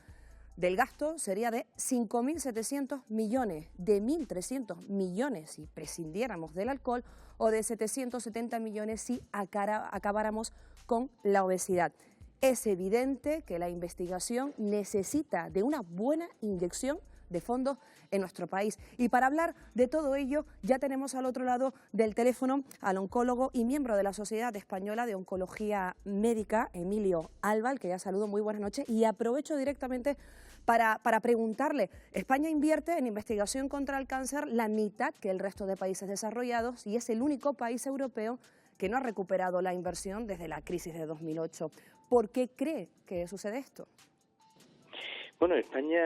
del gasto sería de 5.700 millones, de 1.300 millones si prescindiéramos del alcohol o de 770 millones si acabáramos con la obesidad. Es evidente que la investigación necesita de una buena inyección de fondos en nuestro país. Y para hablar de todo ello, ya tenemos al otro lado del teléfono al oncólogo y miembro de la Sociedad Española de Oncología Médica, Emilio Alba, al que ya saludo. Muy buenas noches, y aprovecho directamente para preguntarle, España invierte en investigación contra el cáncer la mitad que el resto de países desarrollados y es el único país europeo que no ha recuperado la inversión desde la crisis de 2008. ¿Por qué cree que sucede esto? Bueno, España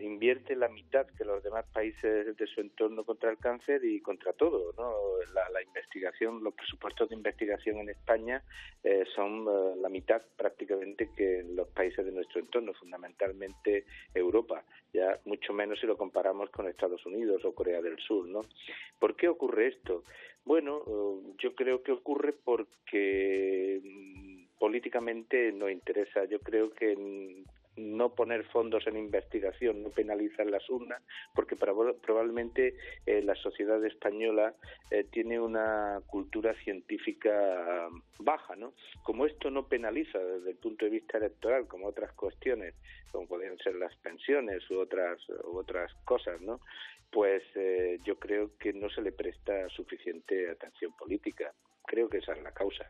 invierte la mitad que los demás países de su entorno contra el cáncer y contra todo, ¿no? La investigación, los presupuestos de investigación en España son la mitad prácticamente que en los países de nuestro entorno, fundamentalmente Europa, ya mucho menos si lo comparamos con Estados Unidos o Corea del Sur, ¿no? ¿Por qué ocurre esto? Bueno, yo creo que ocurre porque políticamente no interesa. Yo creo que no poner fondos en investigación, no penalizar las urnas, porque probablemente la sociedad española tiene una cultura científica baja, ¿no? Como esto no penaliza desde el punto de vista electoral, como otras cuestiones, como podrían ser las pensiones u otras cosas, ¿no? Pues yo creo que no se le presta suficiente atención política. Creo que esa es la causa.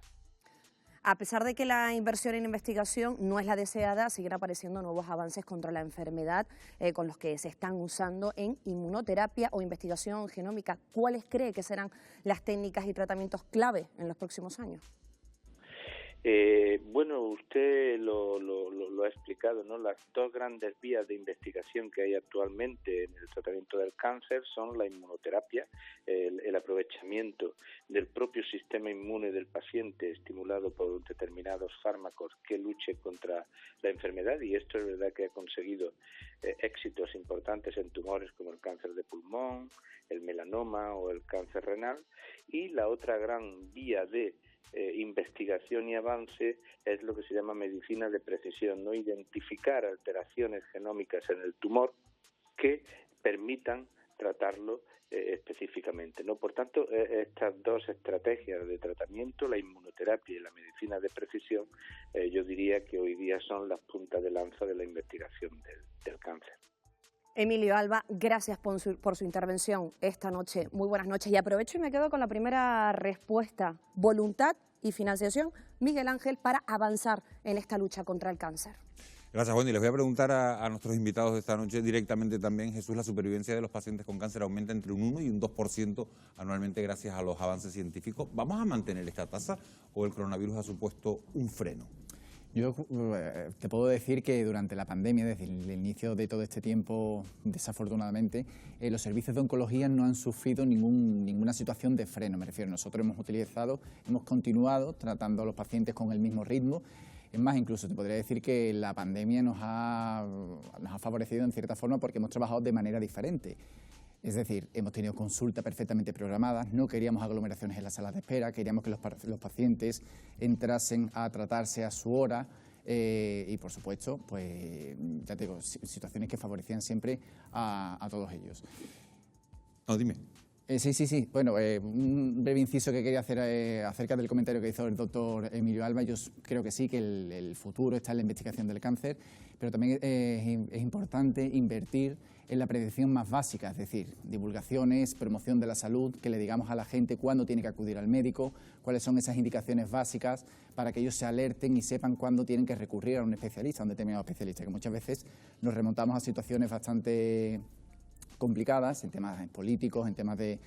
A pesar de que la inversión en investigación no es la deseada, siguen apareciendo nuevos avances contra la enfermedad con los que se están usando en inmunoterapia o investigación genómica. ¿Cuáles cree que serán las técnicas y tratamientos clave en los próximos años? Bueno, usted lo ha explicado, ¿no? Las dos grandes vías de investigación que hay actualmente en el tratamiento del cáncer son la inmunoterapia, el aprovechamiento del propio sistema inmune del paciente estimulado por determinados fármacos que luche contra la enfermedad, y esto es verdad que ha conseguido éxitos importantes en tumores como el cáncer de pulmón, el melanoma o el cáncer renal. Y la otra gran vía de investigación y avance es lo que se llama medicina de precisión, ¿no? Identificar alteraciones genómicas en el tumor que permitan tratarlo específicamente, ¿no? Por tanto, estas dos estrategias de tratamiento, la inmunoterapia y la medicina de precisión, yo diría que hoy día son las puntas de lanza de la investigación del cáncer. Emilio Alba, gracias por su intervención esta noche. Muy buenas noches. Y aprovecho y me quedo con la primera respuesta. Voluntad y financiación, Miguel Ángel, para avanzar en esta lucha contra el cáncer. Gracias, Wendy. Les voy a preguntar a nuestros invitados de esta noche directamente también. Jesús, la supervivencia de los pacientes con cáncer aumenta entre un 1 y un 2% anualmente gracias a los avances científicos. ¿Vamos a mantener esta tasa o el coronavirus ha supuesto un freno? Yo te puedo decir que durante la pandemia, desde el inicio de todo este tiempo, desafortunadamente, los servicios de oncología no han sufrido ninguna situación de freno. Me refiero, nosotros hemos continuado tratando a los pacientes con el mismo ritmo. Es más, incluso te podría decir que la pandemia nos ha favorecido en cierta forma porque hemos trabajado de manera diferente. Es decir, hemos tenido consultas perfectamente programadas, no queríamos aglomeraciones en las salas de espera, queríamos que los pacientes entrasen a tratarse a su hora y, por supuesto, pues ya te digo, situaciones que favorecían siempre a todos ellos. No, dime. Sí. Bueno, un breve inciso que quería hacer acerca del comentario que hizo el doctor Emilio Alba. Yo creo que sí, que el futuro está en la investigación del cáncer, pero también es importante invertir en la prevención más básica, es decir, divulgaciones, promoción de la salud, que le digamos a la gente cuándo tiene que acudir al médico, cuáles son esas indicaciones básicas para que ellos se alerten y sepan cuándo tienen que recurrir a un especialista, a un determinado especialista, que muchas veces nos remontamos a situaciones bastante complicadas, en temas políticos, en temas de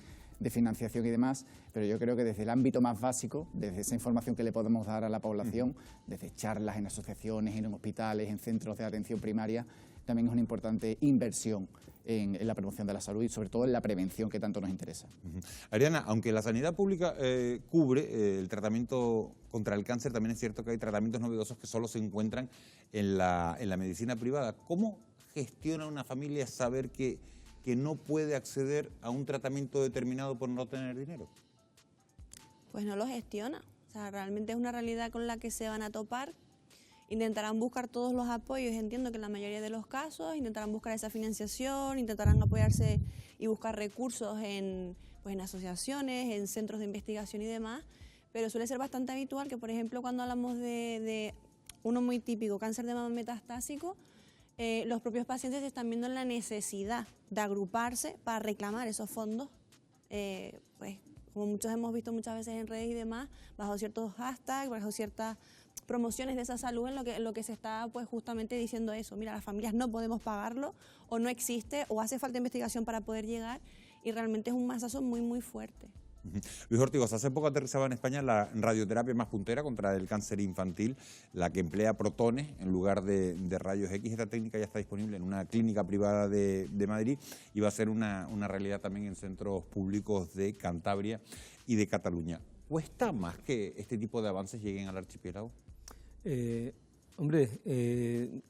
financiación y demás, pero yo creo que desde el ámbito más básico, desde esa información que le podemos dar a la población, desde charlas en asociaciones, en hospitales, en centros de atención primaria, también es una importante inversión en la promoción de la salud y sobre todo en la prevención que tanto nos interesa. Ariana, aunque la sanidad pública cubre el tratamiento contra el cáncer, también es cierto que hay tratamientos novedosos que solo se encuentran en la medicina privada. ¿Cómo gestiona una familia saber que no puede acceder a un tratamiento determinado por no tener dinero? Pues no lo gestiona. O sea, realmente es una realidad con la que se van a topar. Intentarán buscar todos los apoyos, entiendo que en la mayoría de los casos, intentarán buscar esa financiación, intentarán apoyarse y buscar recursos en asociaciones, en centros de investigación y demás, pero suele ser bastante habitual que, por ejemplo, cuando hablamos de uno muy típico, cáncer de mama metastásico, los propios pacientes están viendo la necesidad de agruparse para reclamar esos fondos, pues como muchos hemos visto muchas veces en redes y demás, bajo ciertos hashtags, bajo ciertas promociones de esa salud en lo que se está pues justamente diciendo eso, mira, las familias no podemos pagarlo o no existe o hace falta investigación para poder llegar y realmente es un mazazo muy muy fuerte. Luis Ortigos, hace poco aterrizaba en España la radioterapia más puntera contra el cáncer infantil, la que emplea protones en lugar de rayos X. Esta técnica ya está disponible en una clínica privada de Madrid y va a ser una realidad también en centros públicos de Cantabria y de Cataluña. ¿Cuesta más que este tipo de avances lleguen al archipiélago?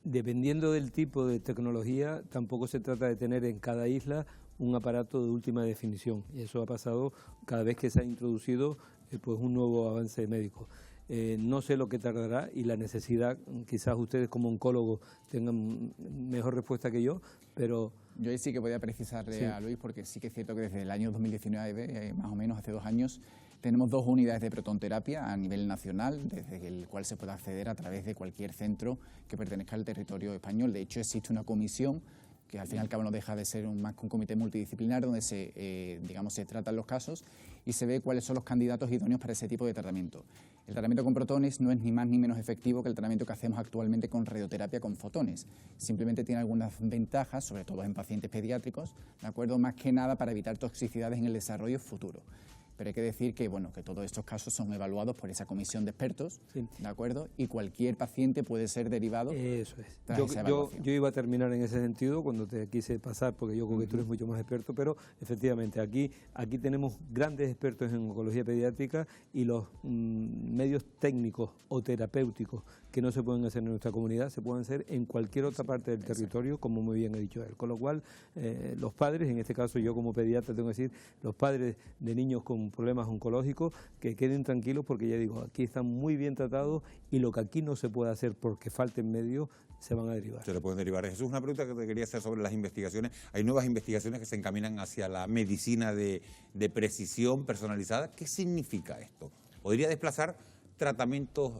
Dependiendo del tipo de tecnología, tampoco se trata de tener en cada isla un aparato de última definición, y eso ha pasado cada vez que se ha introducido pues un nuevo avance médico. no sé lo que tardará y la necesidad, quizás ustedes como oncólogos tengan mejor respuesta que yo, pero... Yo ahí sí que podía precisarle Sí. a Luis, porque sí que es cierto que desde el año 2019, más o menos hace 2 años, tenemos 2 unidades de protonterapia a nivel nacional, desde el cual se puede acceder a través de cualquier centro que pertenezca al territorio español. De hecho, existe una comisión que al fin y al cabo no deja de ser más que un comité multidisciplinar donde se tratan los casos y se ve cuáles son los candidatos idóneos para ese tipo de tratamiento. El tratamiento con protones no es ni más ni menos efectivo que el tratamiento que hacemos actualmente con radioterapia con fotones. Simplemente tiene algunas ventajas, sobre todo en pacientes pediátricos, ¿de acuerdo? Más que nada para evitar toxicidades en el desarrollo futuro. Pero hay que decir que, bueno, que todos estos casos son evaluados por esa comisión de expertos, ¿de acuerdo? Y cualquier paciente puede ser derivado. Eso es. tras esa evaluación. Yo iba a terminar en ese sentido cuando te quise pasar, porque yo creo que tú eres mucho más experto, pero efectivamente aquí tenemos grandes expertos en oncología pediátrica y los medios técnicos o terapéuticos que no se pueden hacer en nuestra comunidad se pueden hacer en cualquier otra parte del territorio, como muy bien ha dicho él. Con lo cual, los padres, en este caso yo como pediatra tengo que decir, los padres de niños con problemas oncológicos, que queden tranquilos porque ya digo, aquí están muy bien tratados y lo que aquí no se puede hacer porque falten medios, se van a derivar. Se le pueden derivar. Jesús, una pregunta que te quería hacer sobre las investigaciones. Hay nuevas investigaciones que se encaminan hacia la medicina de precisión personalizada. ¿Qué significa esto? ¿Podría desplazar tratamientos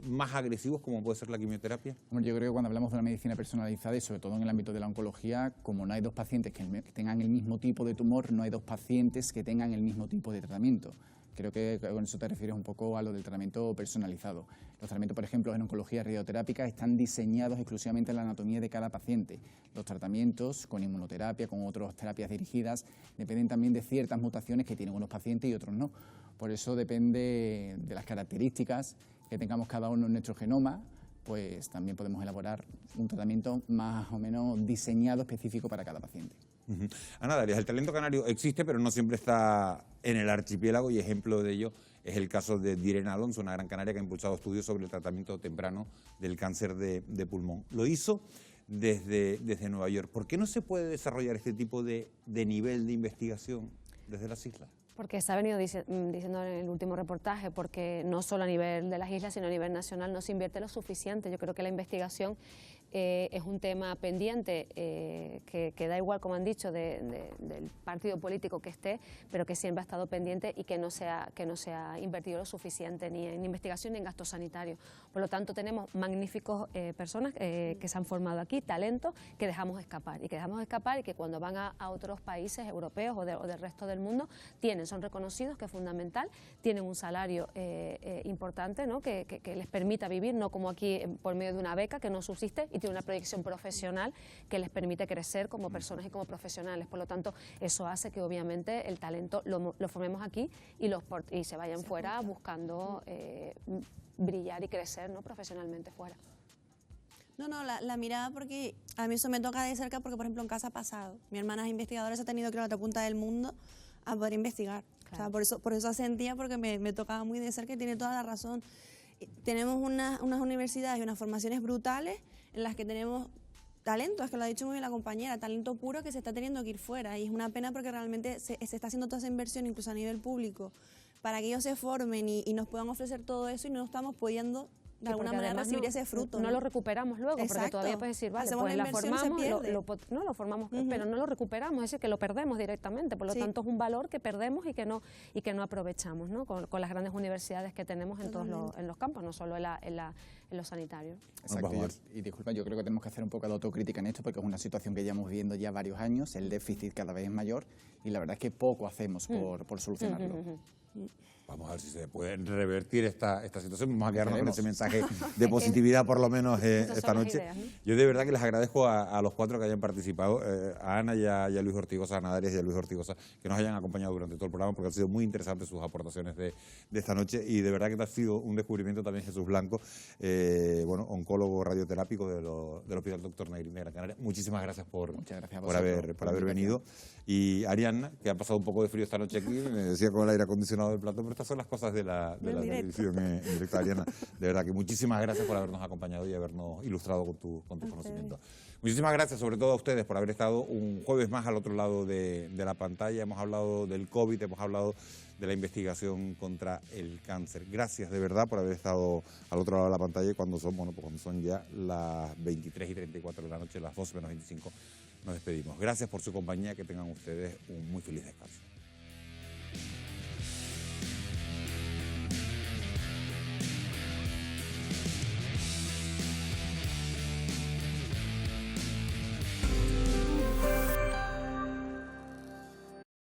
más agresivos como puede ser la quimioterapia? Bueno, yo creo que cuando hablamos de una medicina personalizada y sobre todo en el ámbito de la oncología, como no hay 2 pacientes que tengan el mismo tipo de tumor, no hay 2 pacientes que tengan el mismo tipo de tratamiento. Creo que con eso te refieres un poco a lo del tratamiento personalizado. Los tratamientos, por ejemplo, en oncología radioterápica están diseñados exclusivamente en la anatomía de cada paciente. Los tratamientos con inmunoterapia, con otras terapias dirigidas, dependen también de ciertas mutaciones que tienen unos pacientes y otros no. Por eso depende de las características que tengamos cada uno en nuestro genoma, pues también podemos elaborar un tratamiento más o menos diseñado específico para cada paciente. Ana Darias, el talento canario existe, pero no siempre está en el archipiélago y ejemplo de ello es el caso de Direna Alonso, una gran canaria que ha impulsado estudios sobre el tratamiento temprano del cáncer de pulmón. Lo hizo desde Nueva York. ¿Por qué no se puede desarrollar este tipo de nivel de investigación desde las islas? Porque se ha venido diciendo en el último reportaje, porque no solo a nivel de las islas, sino a nivel nacional no se invierte lo suficiente. Yo creo que la investigación es un tema pendiente que da igual, como han dicho, del partido político que esté, pero que siempre ha estado pendiente y que no se ha invertido lo suficiente ni en investigación ni en gastos sanitarios. Por lo tanto, tenemos magníficos personas que se han formado aquí, talentos que dejamos escapar y que cuando van a otros países europeos o del resto del mundo son reconocidos, que es fundamental, tienen un salario importante, ¿no? que les permita vivir, no como aquí por medio de una beca que no subsiste, y tiene una proyección profesional que les permite crecer como personas y como profesionales. Por lo tanto, eso hace que obviamente el talento lo formemos aquí y se vayan fuera buscando brillar y crecer, ¿no? profesionalmente fuera. No, la mirada, porque a mí eso me toca de cerca porque, por ejemplo, en casa ha pasado. Mi hermana es investigadora, se ha tenido que ir a la otra punta del mundo a poder investigar. Claro. O sea, por eso asentía, porque me tocaba muy de cerca y tiene toda la razón. Tenemos unas universidades y unas formaciones brutales en las que tenemos talento, es que lo ha dicho muy bien la compañera, talento puro que se está teniendo que ir fuera, y es una pena porque realmente se está haciendo toda esa inversión, incluso a nivel público, para que ellos se formen y nos puedan ofrecer todo eso y no estamos pudiendo de alguna manera recibir ese fruto. No lo recuperamos luego. Exacto. Porque todavía puedes decir, vale, pues la formamos, lo formamos, pero no lo recuperamos, es decir, que lo perdemos directamente. Por lo tanto, es un valor que perdemos y que no aprovechamos, ¿no? Con las grandes universidades que tenemos en todos los campos, no solo en los sanitarios. Exacto. Y disculpa, yo creo que tenemos que hacer un poco de autocrítica en esto, porque es una situación que llevamos viviendo ya varios años, el déficit cada vez es mayor y la verdad es que poco hacemos por solucionarlo. Vamos a ver si se puede revertir esta situación. Vamos a quedarnos con ese mensaje de positividad por lo menos esta noche. Ideas, ¿no? Yo de verdad que les agradezco a los 4 que hayan participado, a Ana y a Luis Ortigosa, a Ana Darias y a Luis Ortigosa, que nos hayan acompañado durante todo el programa, porque han sido muy interesantes sus aportaciones de esta noche, y de verdad que ha sido un descubrimiento también Jesús Blanco, oncólogo radioterápico del Hospital Dr. Negrín de Gran Canaria. Muchísimas gracias por haber venido. Y Ariadna, que ha pasado un poco de frío esta noche aquí, me decía con el aire acondicionado del plato, pero estas son las cosas de la televisión en directo, Ariana. De verdad que muchísimas gracias por habernos acompañado y habernos ilustrado con tu conocimiento. Muchísimas gracias sobre todo a ustedes por haber estado un jueves más al otro lado de la pantalla. Hemos hablado del COVID, hemos hablado de la investigación contra el cáncer. Gracias de verdad por haber estado al otro lado de la pantalla, y cuando son, bueno, pues cuando son ya las 23:34 de la noche, las 12:25, nos despedimos. Gracias por su compañía, que tengan ustedes un muy feliz descanso.